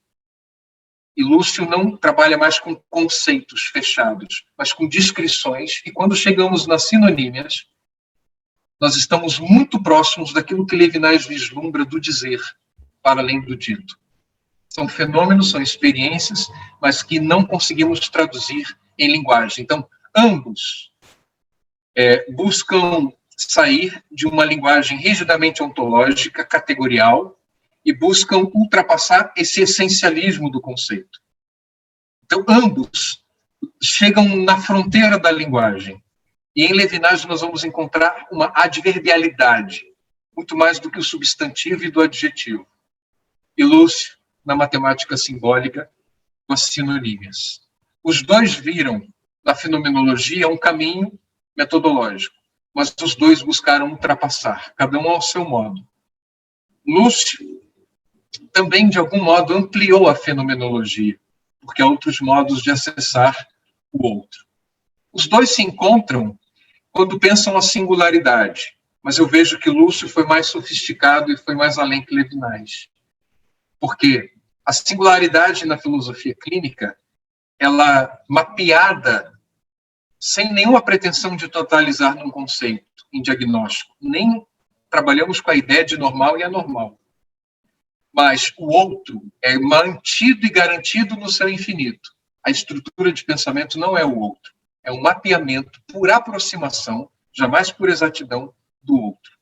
E Lúcio não trabalha mais com conceitos fechados, mas com descrições, e quando chegamos nas sinonímias, nós estamos muito próximos daquilo que Levinas vislumbra do dizer, para além do dito. São fenômenos, são experiências, mas que não conseguimos traduzir em linguagem. Então, ambos buscam sair de uma linguagem rigidamente ontológica, categorial, e buscam ultrapassar esse essencialismo do conceito. Então, ambos chegam na fronteira da linguagem. E em Levinas nós vamos encontrar uma adverbialidade, muito mais do que o substantivo e do adjetivo. E Lúcio, na matemática simbólica, com as sinonímias. Os dois viram na fenomenologia um caminho metodológico, mas os dois buscaram ultrapassar, cada um ao seu modo. Lúcio também, de algum modo, ampliou a fenomenologia, porque há outros modos de acessar o outro. Os dois se encontram quando pensam a singularidade, mas eu vejo que Lúcio foi mais sofisticado e foi mais além que Levinas. Porque a singularidade na filosofia clínica, ela mapeada, sem nenhuma pretensão de totalizar num conceito, em diagnóstico, nem trabalhamos com a ideia de normal e anormal. Mas o outro é mantido e garantido no seu infinito. A estrutura de pensamento não é o outro. É um mapeamento por aproximação, jamais por exatidão, do outro.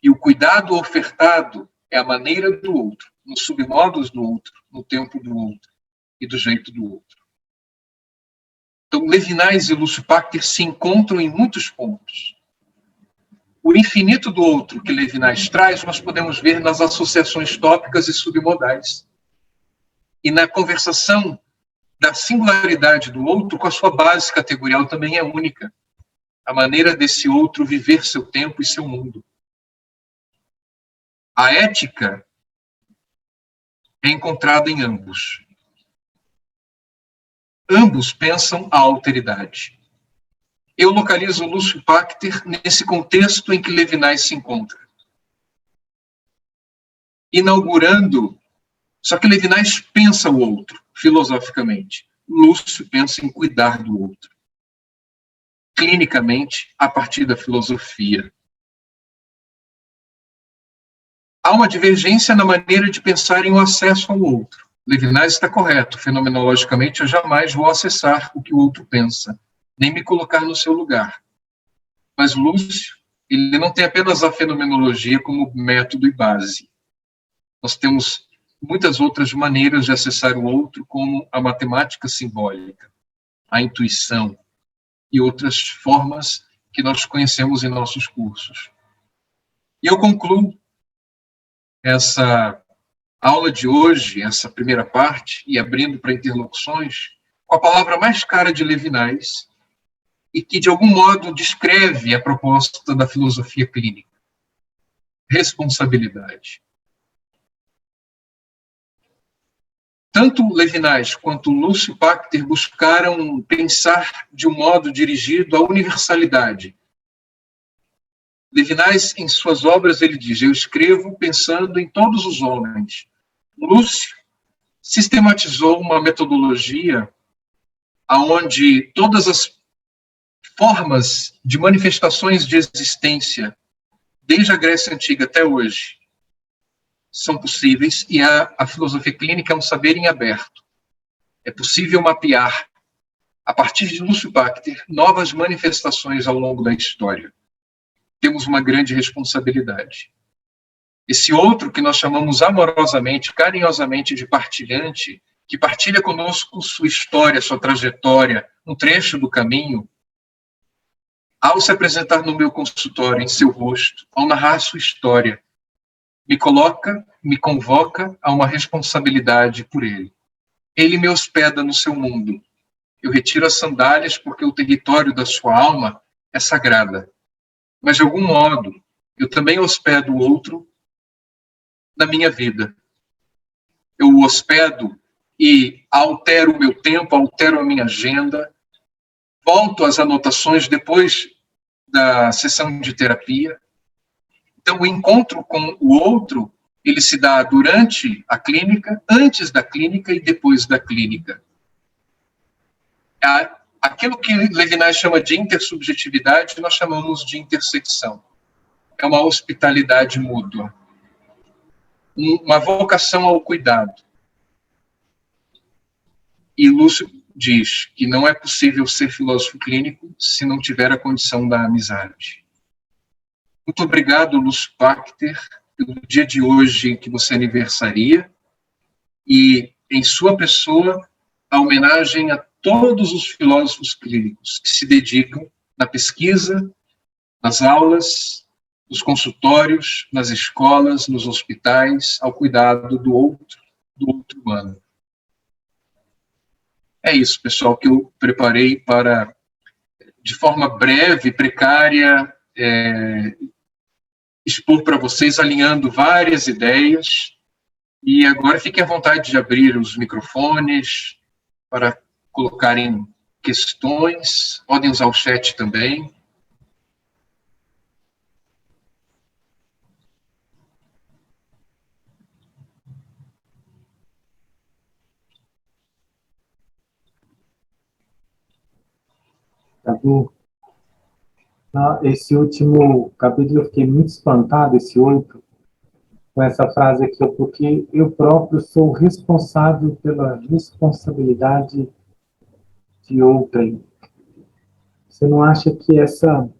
E o cuidado ofertado é a maneira do outro, nos submodos do outro, no tempo do outro e do jeito do outro. Então, Levinas e Lúcio Pachter se encontram em muitos pontos. O infinito do outro que Levinas traz, nós podemos ver nas associações tópicas e submodais. E na conversação da singularidade do outro com a sua base categorial também é única. A maneira desse outro viver seu tempo e seu mundo. A ética é encontrada em ambos. Ambos pensam a alteridade. Eu localizo Lúcio Pachter nesse contexto em que Levinas se encontra. Inaugurando, só que Levinas pensa o outro, filosoficamente. Lúcio pensa em cuidar do outro. Clinicamente, a partir da filosofia. Há uma divergência na maneira de pensar em o acesso ao outro. Levinas está correto. Fenomenologicamente, eu jamais vou acessar o que o outro pensa, nem me colocar no seu lugar. Mas Lúcio, ele não tem apenas a fenomenologia como método e base. Nós temos muitas outras maneiras de acessar o outro, como a matemática simbólica, a intuição e outras formas que nós conhecemos em nossos cursos. E eu concluo essa aula de hoje, essa primeira parte, e abrindo para interlocuções, com a palavra mais cara de Levinas, e que, de algum modo, descreve a proposta da filosofia clínica. Responsabilidade. Tanto Levinas quanto Lúcio Pachter buscaram pensar de um modo dirigido à universalidade. Levinas, em suas obras, ele diz: eu escrevo pensando em todos os homens. Lúcio sistematizou uma metodologia onde todas as formas de manifestações de existência, desde a Grécia Antiga até hoje, são possíveis, e a filosofia clínica é um saber em aberto. É possível mapear, a partir de Lúcio Pachter, novas manifestações ao longo da história. Temos uma grande responsabilidade. Esse outro que nós chamamos amorosamente, carinhosamente de partilhante, que partilha conosco sua história, sua trajetória, um trecho do caminho, ao se apresentar no meu consultório, em seu rosto, ao narrar sua história, me coloca, me convoca a uma responsabilidade por ele. ele me hospeda no seu mundo. Eu retiro as sandálias porque o território da sua alma é sagrada. Mas, de algum modo, eu também hospedo o outro na minha vida. Eu o hospedo e altero o meu tempo, altero a minha agenda, volto às anotações depois da sessão de terapia. Então, o encontro com o outro, ele se dá durante a clínica, antes da clínica e depois da clínica. Aquilo que Levinas chama de intersubjetividade, nós chamamos de intersecção. É uma hospitalidade mútua, uma vocação ao cuidado. E Lúcio diz que não é possível ser filósofo clínico se não tiver a condição da amizade. Muito obrigado, Lúcio Pachter, pelo dia de hoje que você aniversaria e, em sua pessoa, a homenagem a todos os filósofos clínicos que se dedicam na pesquisa, nas aulas, nos consultórios, nas escolas, nos hospitais, ao cuidado do outro humano. É isso, pessoal, que eu preparei para, de forma breve, precária, expor para vocês, alinhando várias ideias. E agora fiquem à vontade de abrir os microfones para colocarem questões, podem usar o chat também. Cadu, esse último capítulo eu fiquei muito espantado, esse 8, com essa frase aqui, porque eu próprio sou responsável pela responsabilidade de outrem. Você não acha que essa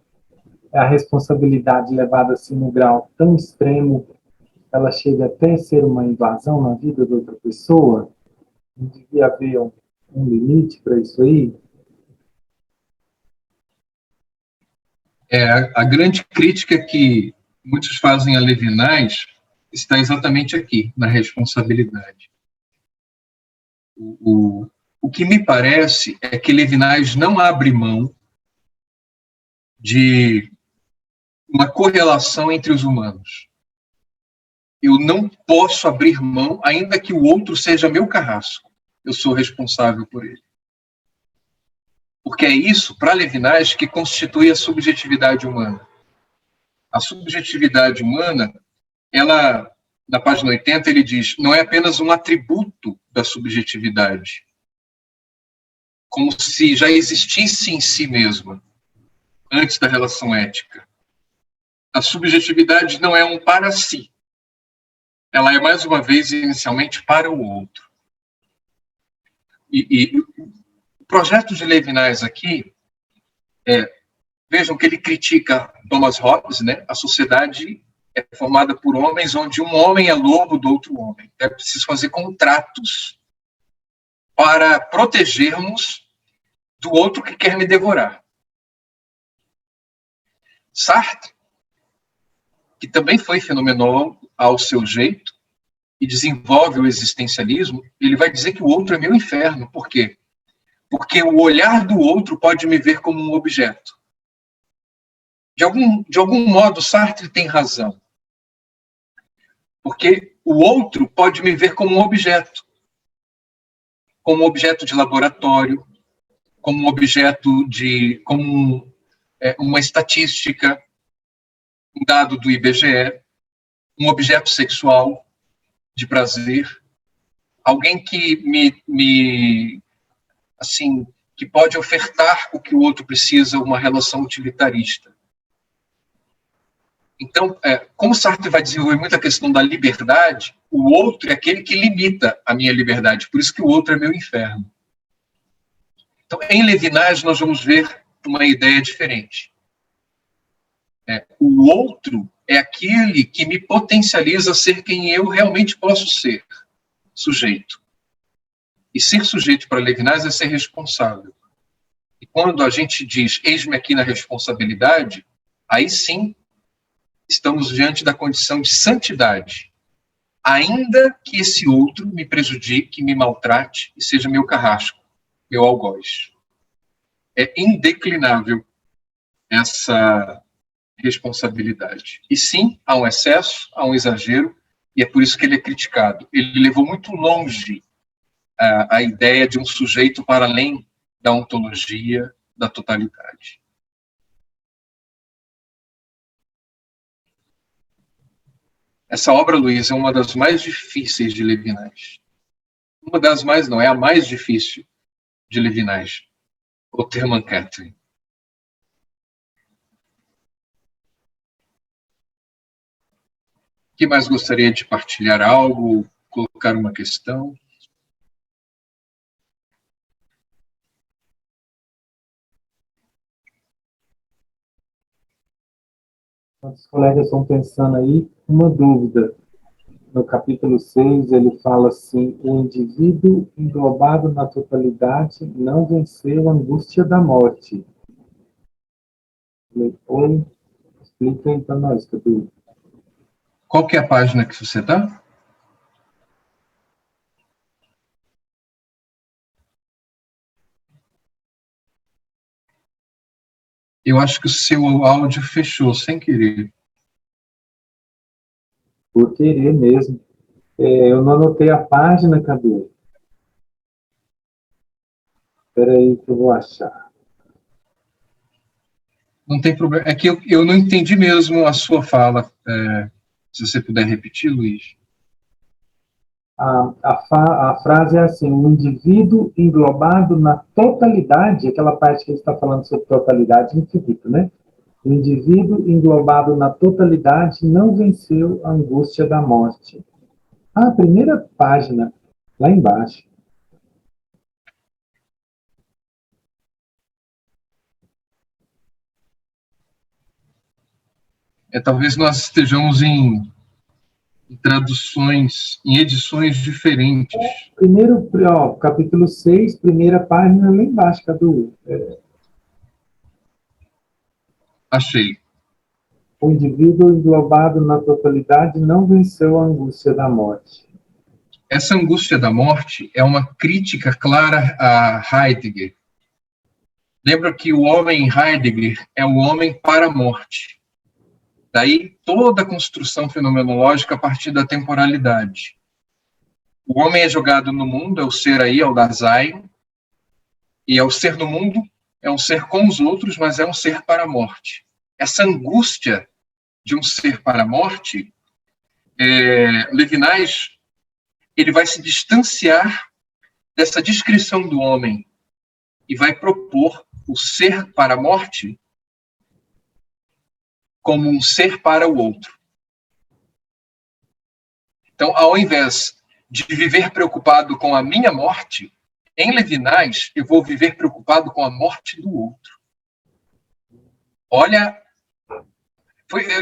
é a responsabilidade levada assim no grau tão extremo, ela chega até a ser uma invasão na vida de outra pessoa? Não devia haver um limite para isso aí? A grande crítica que muitos fazem a Levinas está exatamente aqui, na responsabilidade. O que me parece é que Levinas não abre mão de uma correlação entre os humanos. Eu não posso abrir mão, ainda que o outro seja meu carrasco. Eu sou responsável por ele. Porque é isso, para Levinas, que constitui a subjetividade humana. A subjetividade humana, ela, na página 80, ele diz, não é apenas um atributo da subjetividade, como se já existisse em si mesma, antes da relação ética. A subjetividade não é um para si. Ela é, mais uma vez, inicialmente para o outro. E o projeto de Levinas aqui, vejam que ele critica Thomas Hobbes, né? A sociedade é formada por homens onde um homem é lobo do outro homem. É preciso fazer contratos para protegermos do outro que quer me devorar. Sartre, que também foi fenomenal ao seu jeito e desenvolve o existencialismo, ele vai dizer que o outro é meu inferno. Por quê? Porque o olhar do outro pode me ver como um objeto. De algum modo, Sartre tem razão. Porque o outro pode me ver como um objeto de laboratório, como um objeto como uma estatística, um dado do IBGE, um objeto sexual de prazer, alguém que que pode ofertar o que o outro precisa, uma relação utilitarista. Então, como Sartre vai desenvolver muita questão da liberdade, o outro é aquele que limita a minha liberdade, por isso que o outro é meu inferno. Então, em Levinas, nós vamos ver uma ideia diferente. O outro é aquele que me potencializa a ser quem eu realmente posso ser, sujeito. E ser sujeito para Levinas é ser responsável. E quando a gente diz, eis-me aqui na responsabilidade, aí sim estamos diante da condição de santidade. ainda que esse outro me prejudique, me maltrate e seja meu carrasco, meu algoz. É indeclinável essa responsabilidade. E sim, há um excesso, há um exagero, e é por isso que ele é criticado. Ele levou muito longe a ideia de um sujeito para além da ontologia da totalidade. Essa obra, Luiz, é uma das mais difíceis de Levinas. Uma das mais, não, é a mais difícil de Levinas, o Hermann Cattering. Que mais gostaria de partilhar algo, colocar uma questão? Os colegas estão pensando aí, uma dúvida. No capítulo 6, ele fala assim: o indivíduo englobado na totalidade não venceu a angústia da morte. Oi, explica aí para nós, Cadu. Qual que é a página que você está? Eu acho que o seu áudio fechou, sem querer. Por querer mesmo. Eu não anotei a página, Cadu. Espera aí que eu vou achar. Não tem problema. É que eu não entendi mesmo a sua fala. Se você puder repetir, Luiz. A frase é assim: um indivíduo englobado na totalidade, aquela parte que ele está falando sobre totalidade infinita, né? O indivíduo englobado na totalidade não venceu a angústia da morte. A primeira página, lá embaixo. Talvez nós estejamos em traduções, em edições diferentes. Primeiro, capítulo 6, primeira página, lá embaixo, Cadu. Achei. O indivíduo englobado na totalidade não venceu a angústia da morte. Essa angústia da morte é uma crítica clara a Heidegger. Lembra que o homem em Heidegger é o homem para a morte. Daí toda a construção fenomenológica a partir da temporalidade. O homem é jogado no mundo, é o ser aí, é o Dasein, e é o ser no mundo, é um ser com os outros, mas é um ser para a morte. Essa angústia de um ser para a morte, Levinas, ele vai se distanciar dessa descrição do homem e vai propor o ser para a morte como um ser para o outro. Então, ao invés de viver preocupado com a minha morte, em Levinas, eu vou viver preocupado com a morte do outro. Olha,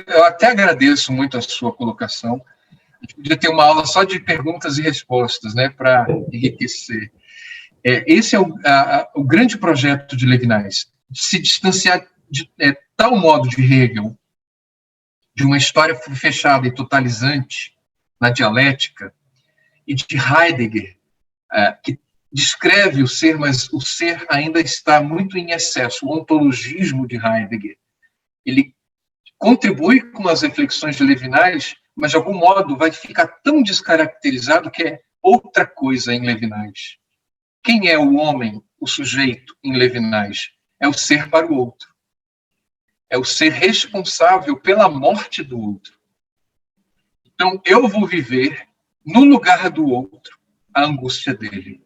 eu até agradeço muito a sua colocação. A gente podia ter uma aula só de perguntas e respostas, né, para enriquecer. Esse é o grande projeto de Levinas, de se distanciar de tal modo de Hegel, de uma história fechada e totalizante na dialética, e de Heidegger, que descreve o ser, mas o ser ainda está muito em excesso. O ontologismo de Heidegger, ele contribui com as reflexões de Levinas, mas de algum modo vai ficar tão descaracterizado que é outra coisa em Levinas. Quem é o homem, o sujeito em Levinas? É o ser para o outro. É o ser responsável pela morte do outro. Então, eu vou viver no lugar do outro a angústia dele.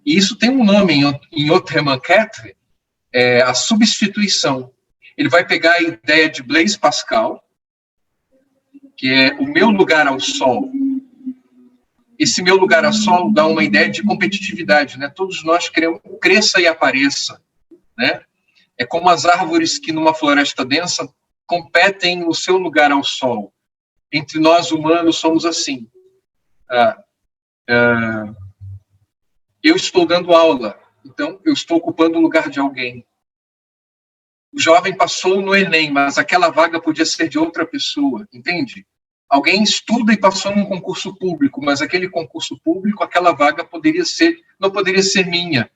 E isso tem um nome em Hermann Cattering, a substituição. Ele vai pegar a ideia de Blaise Pascal, que é o meu lugar ao sol. Esse meu lugar ao sol dá uma ideia de competitividade, né? Todos nós queremos cresça e apareça, né? É como as árvores que numa floresta densa competem no seu lugar ao sol. Entre nós humanos somos assim. Eu estou dando aula, então eu estou ocupando o lugar de alguém. O jovem passou no Enem, mas aquela vaga podia ser de outra pessoa, entende? Alguém estuda e passou num concurso público, mas aquele concurso público, aquela vaga não poderia ser minha,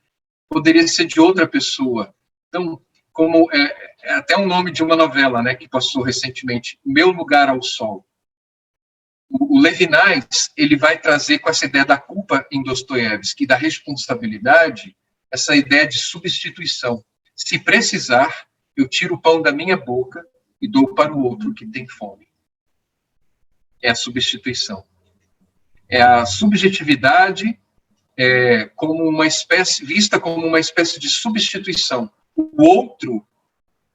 poderia ser de outra pessoa. Então, como é até um nome de uma novela, né, que passou recentemente, Meu Lugar ao Sol. O Levinas, ele vai trazer com essa ideia da culpa em Dostoiévski, da responsabilidade, essa ideia de substituição. Se precisar, eu tiro o pão da minha boca e dou para o outro que tem fome. É a substituição. É a subjetividade como uma espécie, vista como uma espécie de substituição. O outro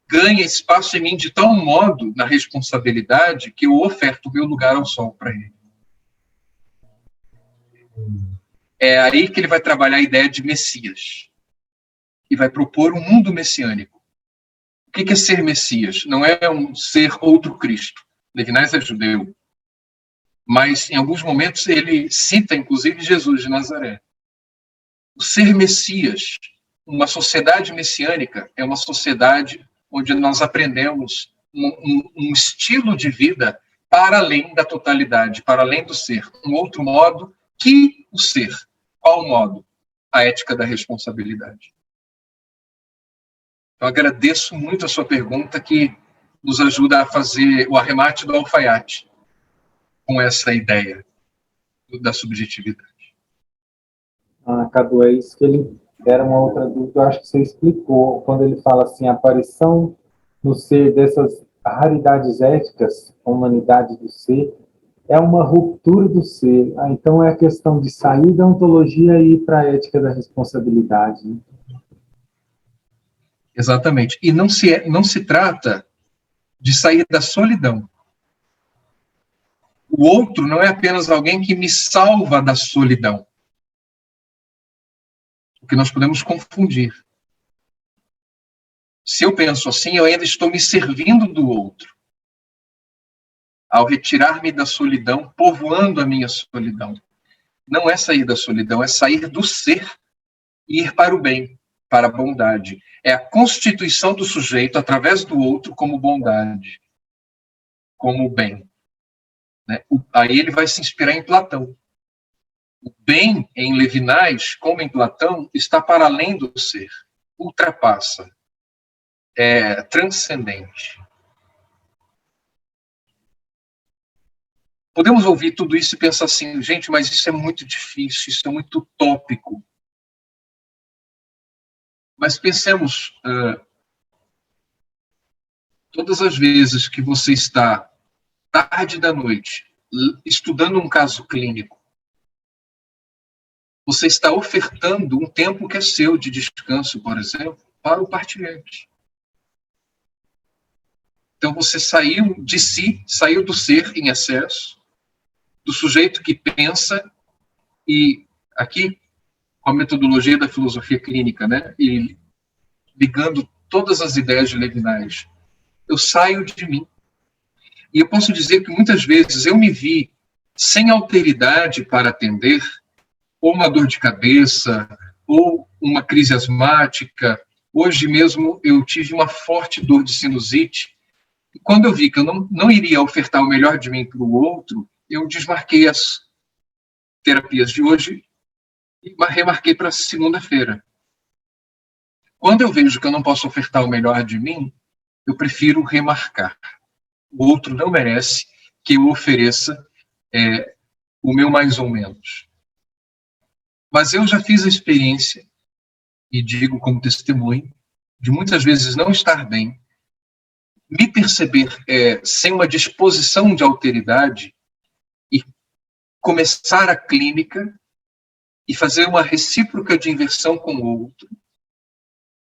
ganha espaço em mim de tal modo na responsabilidade que eu oferto o meu lugar ao sol para ele. É aí que ele vai trabalhar a ideia de Messias e vai propor um mundo messiânico. O que é ser Messias? Não é um ser outro Cristo. Levinas é judeu. Mas, em alguns momentos, ele cita, inclusive, Jesus de Nazaré. O ser Messias, uma sociedade messiânica, é uma sociedade onde nós aprendemos um estilo de vida para além da totalidade, para além do ser. Um outro modo que o ser. Qual modo? A ética da responsabilidade. Eu agradeço muito a sua pergunta, que nos ajuda a fazer o arremate do alfaiate com essa ideia da subjetividade. Cadu, é isso que ele era uma outra dúvida, eu acho que você explicou, quando ele fala assim, a aparição no ser dessas raridades éticas, a humanidade do ser, é uma ruptura do ser. Então é a questão de sair da ontologia e ir para a ética da responsabilidade. Né? Exatamente. E não se trata de sair da solidão. O outro não é apenas alguém que me salva da solidão. O que nós podemos confundir. Se eu penso assim, eu ainda estou me servindo do outro. Ao retirar-me da solidão, povoando a minha solidão. Não é sair da solidão, é sair do ser e ir para o bem, para a bondade. É a constituição do sujeito através do outro como bondade, como bem. Aí ele vai se inspirar em Platão. O bem em Levinas, como em Platão, está para além do ser, ultrapassa, é transcendente. Podemos ouvir tudo isso e pensar assim, gente, mas isso é muito difícil, isso é muito utópico. Mas pensemos, todas as vezes que você está tarde da noite estudando um caso clínico, você está ofertando um tempo que é seu de descanso, por exemplo, para o partilhante. Então você saiu de si, saiu do ser em excesso, do sujeito que pensa, e aqui, com a metodologia da filosofia clínica, né, e ligando todas as ideias de Levinas, eu saio de mim. E eu posso dizer que muitas vezes eu me vi sem alteridade para atender, ou uma dor de cabeça, ou uma crise asmática. Hoje mesmo eu tive uma forte dor de sinusite. E quando eu vi que eu não iria ofertar o melhor de mim para o outro, eu desmarquei as terapias de hoje e remarquei para segunda-feira. Quando eu vejo que eu não posso ofertar o melhor de mim, eu prefiro remarcar. O outro não merece que eu ofereça o meu mais ou menos. Mas eu já fiz a experiência, e digo como testemunho, de muitas vezes não estar bem, me perceber sem uma disposição de alteridade e começar a clínica e fazer uma recíproca de inversão com o outro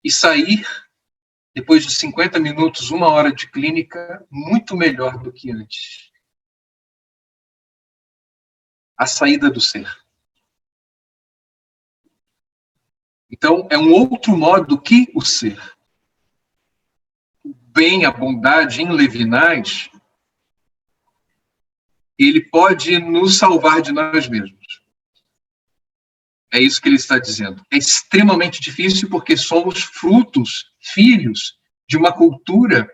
e sair, depois de 50 minutos, 1 hora de clínica, muito melhor do que antes. A saída do ser. Então, é um outro modo que o ser. O bem, a bondade em Levinas, ele pode nos salvar de nós mesmos. É isso que ele está dizendo. É extremamente difícil porque somos frutos, filhos de uma cultura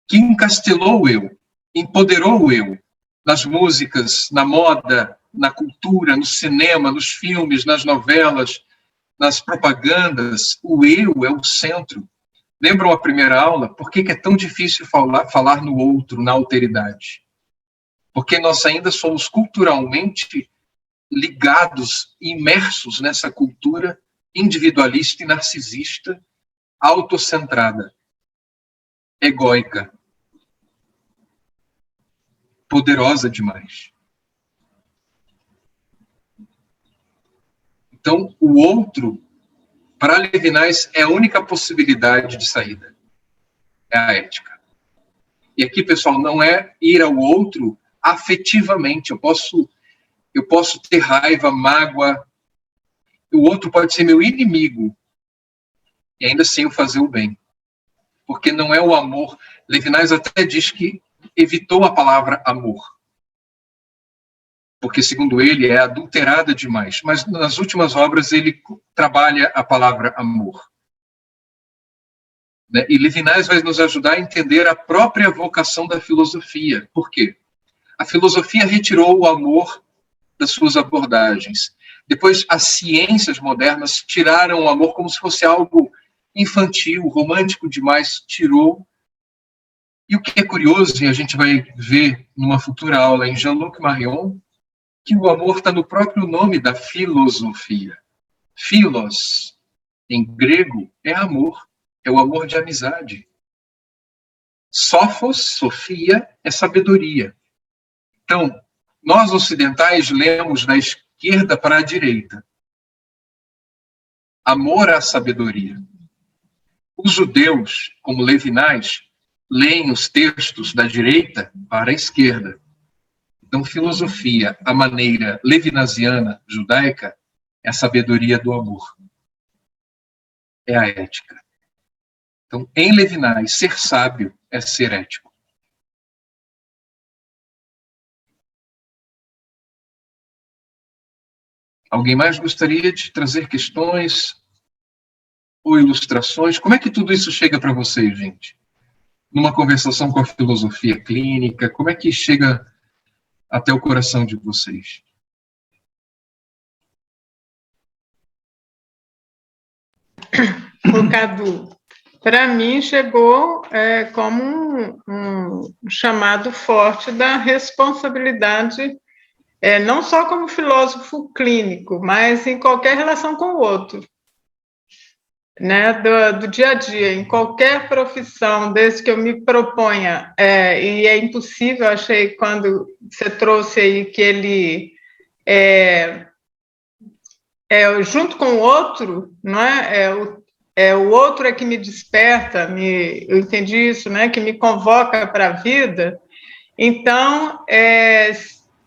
que encastelou o eu, empoderou o eu, nas músicas, na moda, na cultura, no cinema, nos filmes, nas novelas, nas propagandas, o eu é o centro. Lembram a primeira aula? Por que é tão difícil falar no outro, na alteridade? Porque nós ainda somos culturalmente ligados, imersos nessa cultura individualista e narcisista, autocentrada, egóica, poderosa demais. Então, o outro, para Levinas, é a única possibilidade de saída. É a ética. E aqui, pessoal, não é ir ao outro afetivamente. Eu posso ter raiva, mágoa. O outro pode ser meu inimigo. E ainda assim eu fazer o bem. Porque não é o amor. Levinas até diz que evitou a palavra amor. Porque, segundo ele, é adulterada demais. Mas nas últimas obras ele trabalha a palavra amor. E Levinas vai nos ajudar a entender a própria vocação da filosofia. Por quê? A filosofia retirou o amor das suas abordagens. Depois, as ciências modernas tiraram o amor como se fosse algo infantil, romântico demais, tirou. E o que é curioso, e a gente vai ver numa futura aula em Jean-Luc Marion, que o amor está no próprio nome da filosofia. Philos, em grego, é amor, é o amor de amizade. Sophos, Sofia, é sabedoria. Então, nós ocidentais lemos da esquerda para a direita. Amor à sabedoria. Os judeus, como Levinas, leem os textos da direita para a esquerda. Então, filosofia, a maneira levinasiana, judaica, é a sabedoria do amor. É a ética. Então, em Levinas, ser sábio é ser ético. Alguém mais gostaria de trazer questões ou ilustrações? Como é que tudo isso chega para vocês, gente? Numa conversação com a filosofia clínica, como é que chega até o coração de vocês? O Cadu, para mim chegou como um chamado forte da responsabilidade, não só como filósofo clínico, mas em qualquer relação com o outro, né, do dia a dia, em qualquer profissão, desde que eu me proponha, e é impossível, achei, quando você trouxe aí que ele junto com o outro, não o outro é que me desperta, eu entendi isso, né, que me convoca para a vida. Então,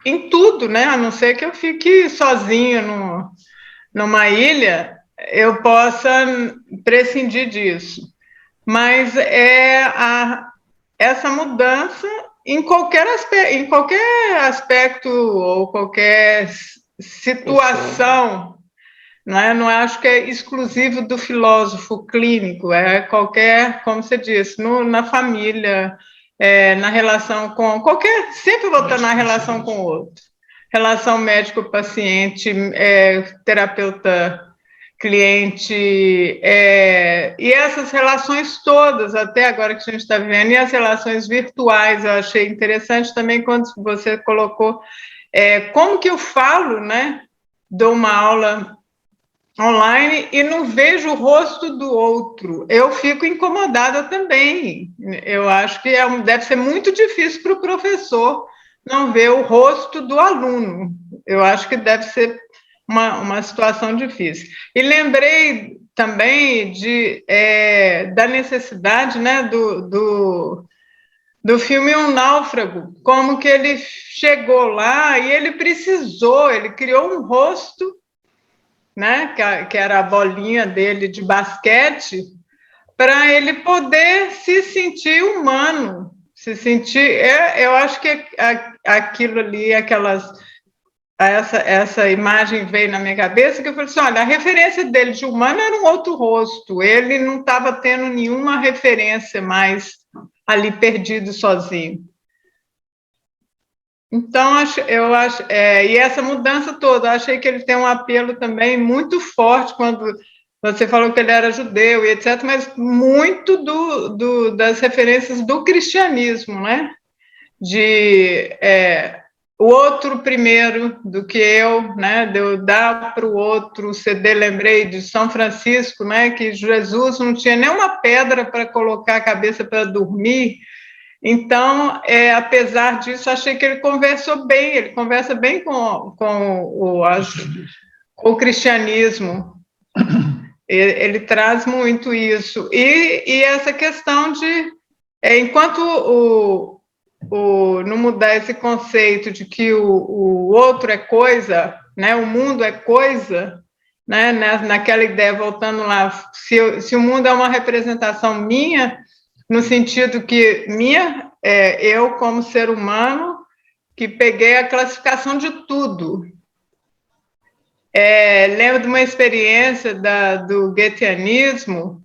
em tudo, né, a não ser que eu fique sozinho numa ilha, eu possa prescindir disso. Mas essa mudança em qualquer aspecto ou qualquer situação, não acho que é exclusivo do filósofo clínico, é qualquer, como você disse, na família, na relação com qualquer, sempre voltando na relação com o outro, relação médico-paciente, terapeuta-cliente, e essas relações todas, até agora que a gente está vivendo, e as relações virtuais, eu achei interessante também quando você colocou como que eu falo, né, dou uma aula online e não vejo o rosto do outro. Eu fico incomodada também. Eu acho que deve ser muito difícil para o professor não ver o rosto do aluno. Eu acho que deve ser uma situação difícil. E lembrei também da necessidade, né, do filme Um Náufrago, como que ele chegou lá e ele criou um rosto, né, que era a bolinha dele de basquete, para ele poder se sentir humano, eu acho que aquilo ali, essa imagem veio na minha cabeça, que eu falei assim, olha, a referência dele de humano era um outro rosto, ele não estava tendo nenhuma referência mais ali perdido sozinho. Então, eu acho, e essa mudança toda, eu achei que ele tem um apelo também muito forte quando você falou que ele era judeu e etc., mas muito das referências do cristianismo, né? De o outro primeiro do que eu, né? De eu dar para o outro. O CD, lembrei de São Francisco, né? Que Jesus não tinha nenhuma pedra para colocar a cabeça para dormir. Então, apesar disso, achei que ele conversa bem com o cristianismo. Ele traz muito isso. E essa questão de, enquanto não mudar esse conceito de que o outro é coisa, né, o mundo é coisa, né, naquela ideia, voltando lá, se o mundo é uma representação minha, no sentido que eu, como ser humano, que peguei a classificação de tudo. Lembro de uma experiência do goetheanismo,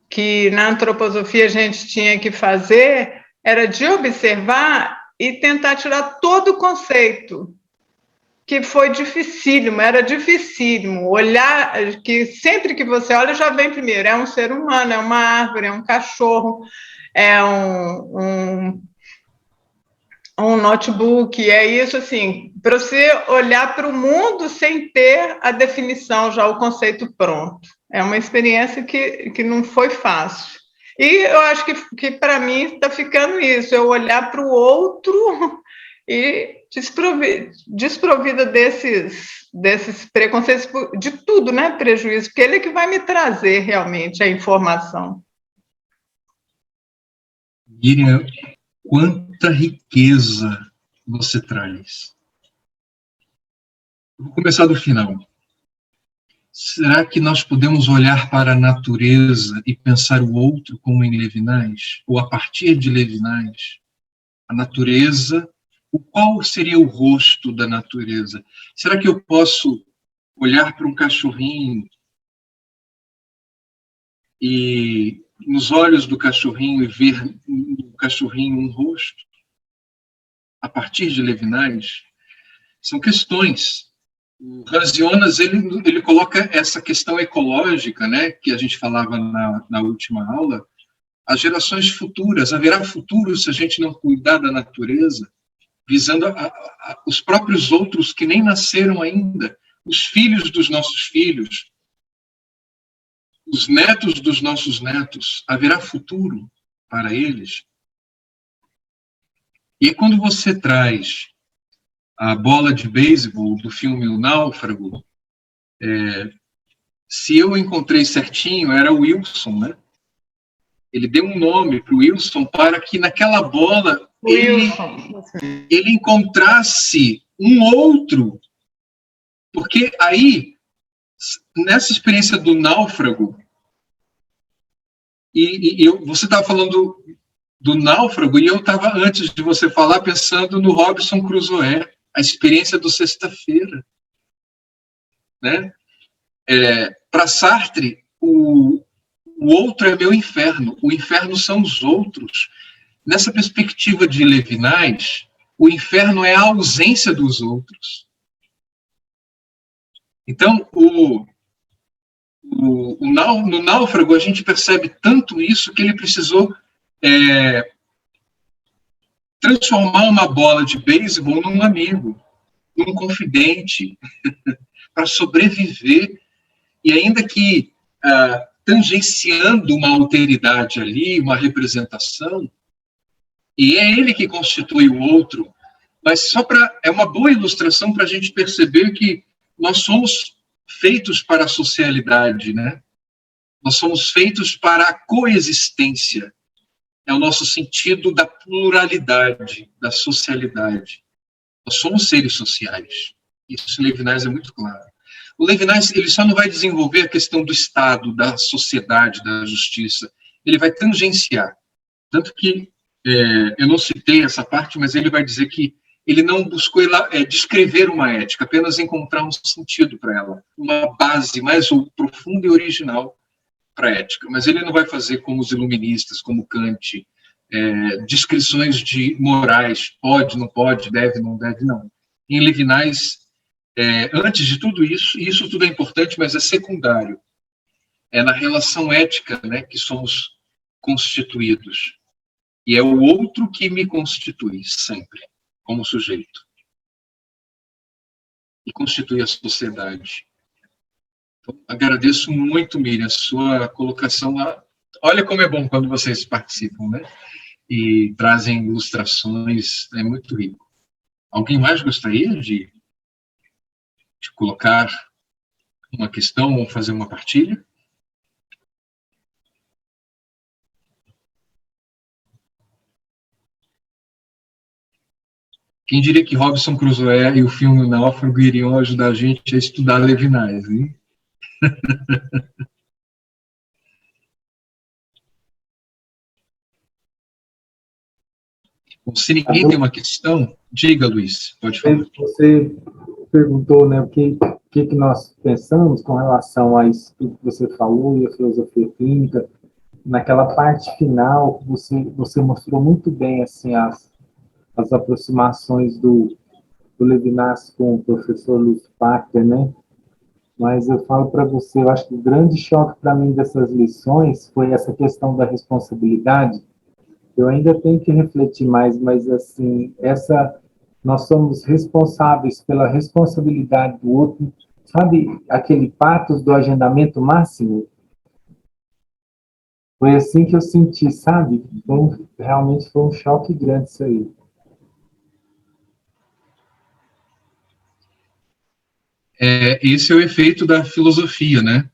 que na antroposofia a gente tinha que fazer, era de observar e tentar tirar todo o conceito, que foi dificílimo, era dificílimo. Olhar, que sempre que você olha, já vem primeiro, é um ser humano, é uma árvore, é um cachorro, é um notebook, é isso, assim, para você olhar para o mundo sem ter a definição, já o conceito pronto. É uma experiência que não foi fácil. E eu acho que para mim está ficando isso, eu olhar para o outro e desprovida desses preconceitos, de tudo, né, prejuízo, porque ele é que vai me trazer realmente a informação. Miriam, quanta riqueza você traz. Vou começar do final. Será que nós podemos olhar para a natureza e pensar o outro como em Levinas? Ou a partir de Levinas? A natureza, qual seria o rosto da natureza? Será que eu posso olhar para um cachorrinho e nos olhos do cachorrinho e ver no cachorrinho um rosto? A partir de Levinas? São questões. O Hans Jonas, ele coloca essa questão ecológica, né, que a gente falava na última aula, as gerações futuras. Haverá futuro se a gente não cuidar da natureza, visando os próprios outros que nem nasceram ainda, os filhos dos nossos filhos, os netos dos nossos netos. Haverá futuro para eles. E quando você traz a bola de beisebol do filme O Náufrago, se eu encontrei certinho, era o Wilson, né? Ele deu um nome para o Wilson para que naquela bola ele encontrasse um outro. Porque aí, nessa experiência do náufrago, você estava falando do náufrago, e eu estava, antes de você falar, pensando no Robinson Crusoe, a experiência do Sexta-feira. Né? Para Sartre, o outro é meu inferno, o inferno são os outros. Nessa perspectiva de Levinas, o inferno é a ausência dos outros. Então, no náufrago, a gente percebe tanto isso que ele precisou transformar uma bola de beisebol num amigo, num confidente, para sobreviver, e ainda que tangenciando uma alteridade ali, uma representação, e é ele que constitui o outro, mas é uma boa ilustração para a gente perceber que nós somos feitos para a socialidade, né? Nós somos feitos para a coexistência. É o nosso sentido da pluralidade, da socialidade. Nós somos seres sociais. Isso em Levinas é muito claro. O Levinas, ele só não vai desenvolver a questão do Estado, da sociedade, da justiça. Ele vai tangenciar. Tanto que, eu não citei essa parte, mas ele vai dizer que ele não buscou descrever uma ética, apenas encontrar um sentido para ela, uma base mais profunda e original para a ética. Mas ele não vai fazer como os iluministas, como Kant, descrições de morais, pode, não pode, deve, não deve, não. Em Levinas, antes de tudo isso, e isso tudo é importante, mas é secundário, é na relação ética, né, que somos constituídos. E é o outro que me constitui, sempre, como sujeito. E constitui a sociedade. Então, agradeço muito, Miriam, a sua colocação lá. Olha como é bom quando vocês participam, né? E trazem ilustrações, é muito rico. Alguém mais gostaria de colocar uma questão ou fazer uma partilha? Quem diria que Robinson Crusoe e o filme Náufrago iriam ajudar a gente a estudar Levinas, hein? Bom, se ninguém tem uma questão, diga, Luiz, pode falar. Você perguntou, né, o que nós pensamos com relação a isso que você falou e a filosofia clínica. Naquela parte final, você mostrou muito bem assim, as aproximações do Levinas com o professor Luiz Pachter, né? Mas eu falo para você, eu acho que o grande choque para mim dessas lições foi essa questão da responsabilidade. Eu ainda tenho que refletir mais, mas assim, nós somos responsáveis pela responsabilidade do outro, sabe aquele patos do agendamento máximo? Foi assim que eu senti, sabe? Realmente foi um choque grande isso aí. Esse é o efeito da filosofia, né?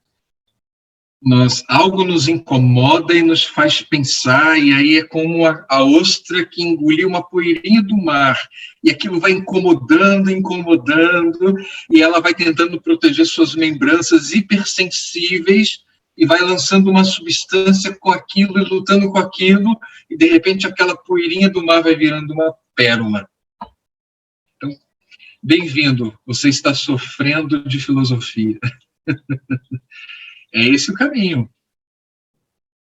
Algo nos incomoda e nos faz pensar, e aí é como a ostra que engoliu uma poeirinha do mar, e aquilo vai incomodando, e ela vai tentando proteger suas membranças hipersensíveis, e vai lançando uma substância com aquilo, e lutando com aquilo, e de repente aquela poeirinha do mar vai virando uma pérola. Então, bem-vindo, você está sofrendo de filosofia. É esse o caminho.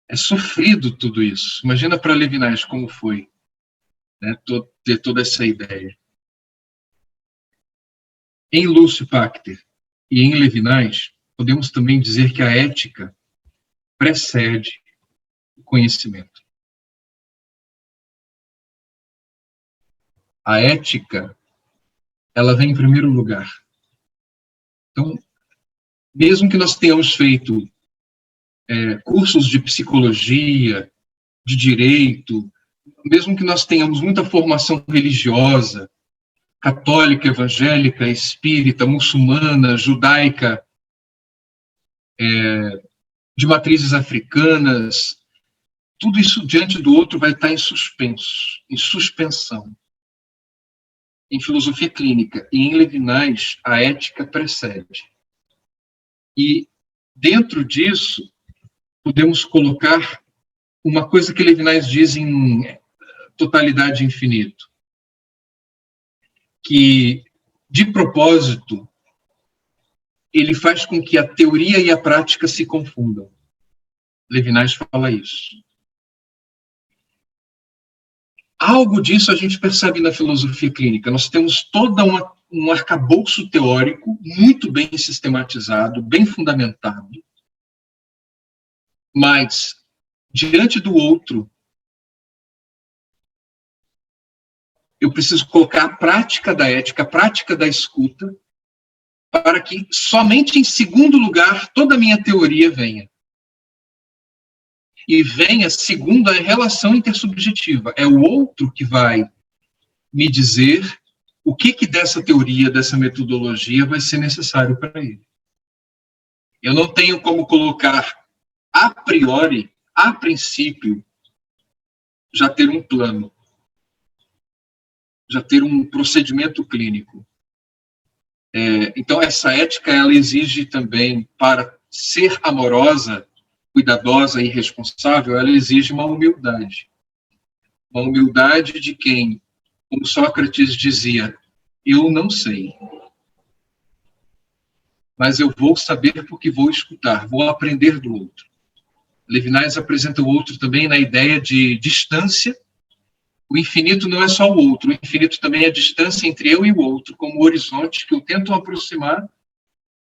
É sofrido tudo isso. Imagina para Levinas como foi, né, ter toda essa ideia. Em Lúcio Pachter e em Levinas, podemos também dizer que a ética precede o conhecimento. A ética, ela vem em primeiro lugar. Então, mesmo que nós tenhamos feito cursos de psicologia, de direito, mesmo que nós tenhamos muita formação religiosa, católica, evangélica, espírita, muçulmana, judaica, de matrizes africanas, tudo isso diante do outro vai estar em suspenso, em suspensão. Em filosofia clínica e em Levinas, a ética precede. E dentro disso, podemos colocar uma coisa que Levinas diz em Totalidade e Infinito, que, de propósito, ele faz com que a teoria e a prática se confundam. Levinas fala isso. Algo disso a gente percebe na filosofia clínica. Nós temos todo um arcabouço teórico muito bem sistematizado, bem fundamentado, mas, diante do outro, eu preciso colocar a prática da ética, a prática da escuta, para que somente em segundo lugar toda a minha teoria venha. E venha segundo a relação intersubjetiva. É o outro que vai me dizer o que dessa teoria, dessa metodologia vai ser necessário para ele. Eu não tenho como colocar a priori, a princípio, já ter um plano, já ter um procedimento clínico. Então, essa ética, ela exige também, para ser amorosa, cuidadosa e responsável, ela exige uma humildade. Uma humildade de quem, como Sócrates dizia, eu não sei, mas eu vou saber porque vou escutar, vou aprender do outro. Levinas apresenta o outro também na ideia de distância. O infinito não é só o outro, o infinito também é a distância entre eu e o outro, como o horizonte que eu tento aproximar,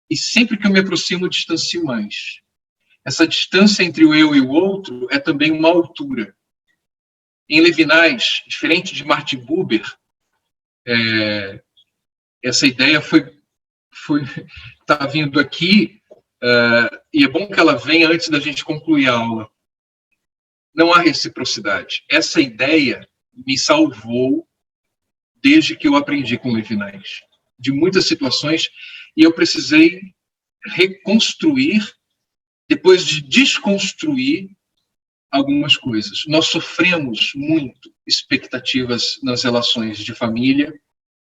e sempre que eu me aproximo, eu distancio mais. Essa distância entre o eu e o outro é também uma altura. Em Levinas, diferente de Martin Buber, essa ideia está vindo aqui, e é bom que ela venha antes da gente concluir a aula. Não há reciprocidade. Essa ideia me salvou desde que eu aprendi com Levinas, de muitas situações, e eu precisei reconstruir, depois de desconstruir algumas coisas. Nós sofremos muito expectativas nas relações de família,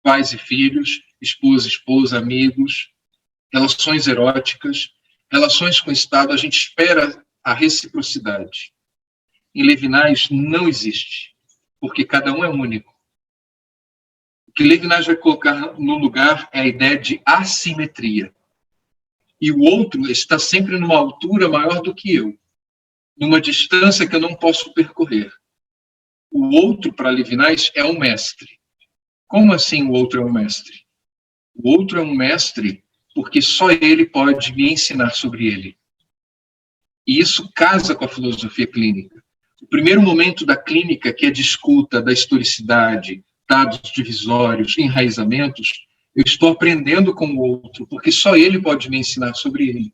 pais e filhos, esposa, amigos, relações eróticas, relações com o Estado. A gente espera a reciprocidade. Em Levinas não existe, porque cada um é único. O que Levinas vai colocar no lugar é a ideia de assimetria. E o outro está sempre numa altura maior do que eu, numa distância que eu não posso percorrer. O outro, para Levinas, é um mestre. Como assim o outro é um mestre? O outro é um mestre porque só ele pode me ensinar sobre ele. E isso casa com a filosofia clínica. O primeiro momento da clínica, que é de escuta da historicidade, dados divisórios, enraizamentos, eu estou aprendendo com o outro, porque só ele pode me ensinar sobre ele.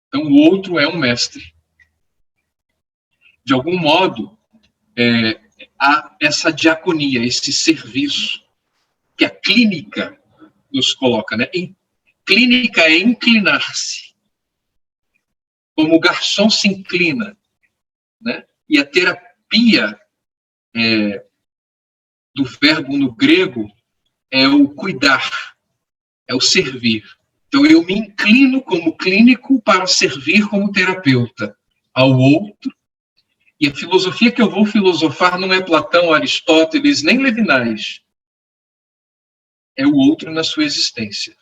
Então, o outro é um mestre. De algum modo, há essa diaconia, esse serviço, que a clínica nos coloca, né? Clínica é inclinar-se. Como o garçom se inclina, né? E a terapia do verbo no grego é o cuidar, é o servir. Então, eu me inclino como clínico para servir como terapeuta ao outro. E a filosofia que eu vou filosofar não é Platão, Aristóteles, nem Levinas. É o outro na sua existência.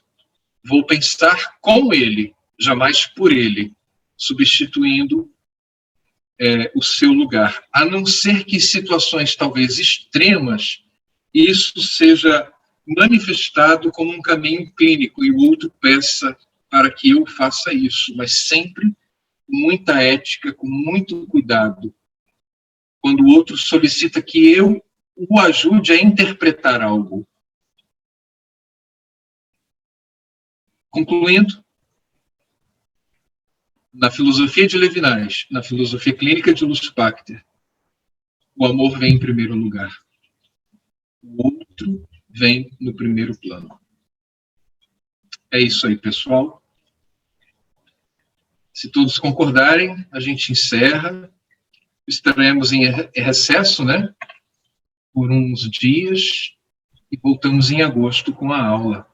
Vou pensar com ele, jamais por ele, substituindo o seu lugar. A não ser que em situações talvez extremas, isso seja manifestado como um caminho clínico e o outro peça para que eu faça isso, mas sempre com muita ética, com muito cuidado. Quando o outro solicita que eu o ajude a interpretar algo. Concluindo, na filosofia de Levinas, na filosofia clínica de Luspacter, o amor vem em primeiro lugar. O outro vem no primeiro plano. É isso aí, pessoal. Se todos concordarem, a gente encerra. Estaremos em recesso, né? Por uns dias e voltamos em agosto com a aula.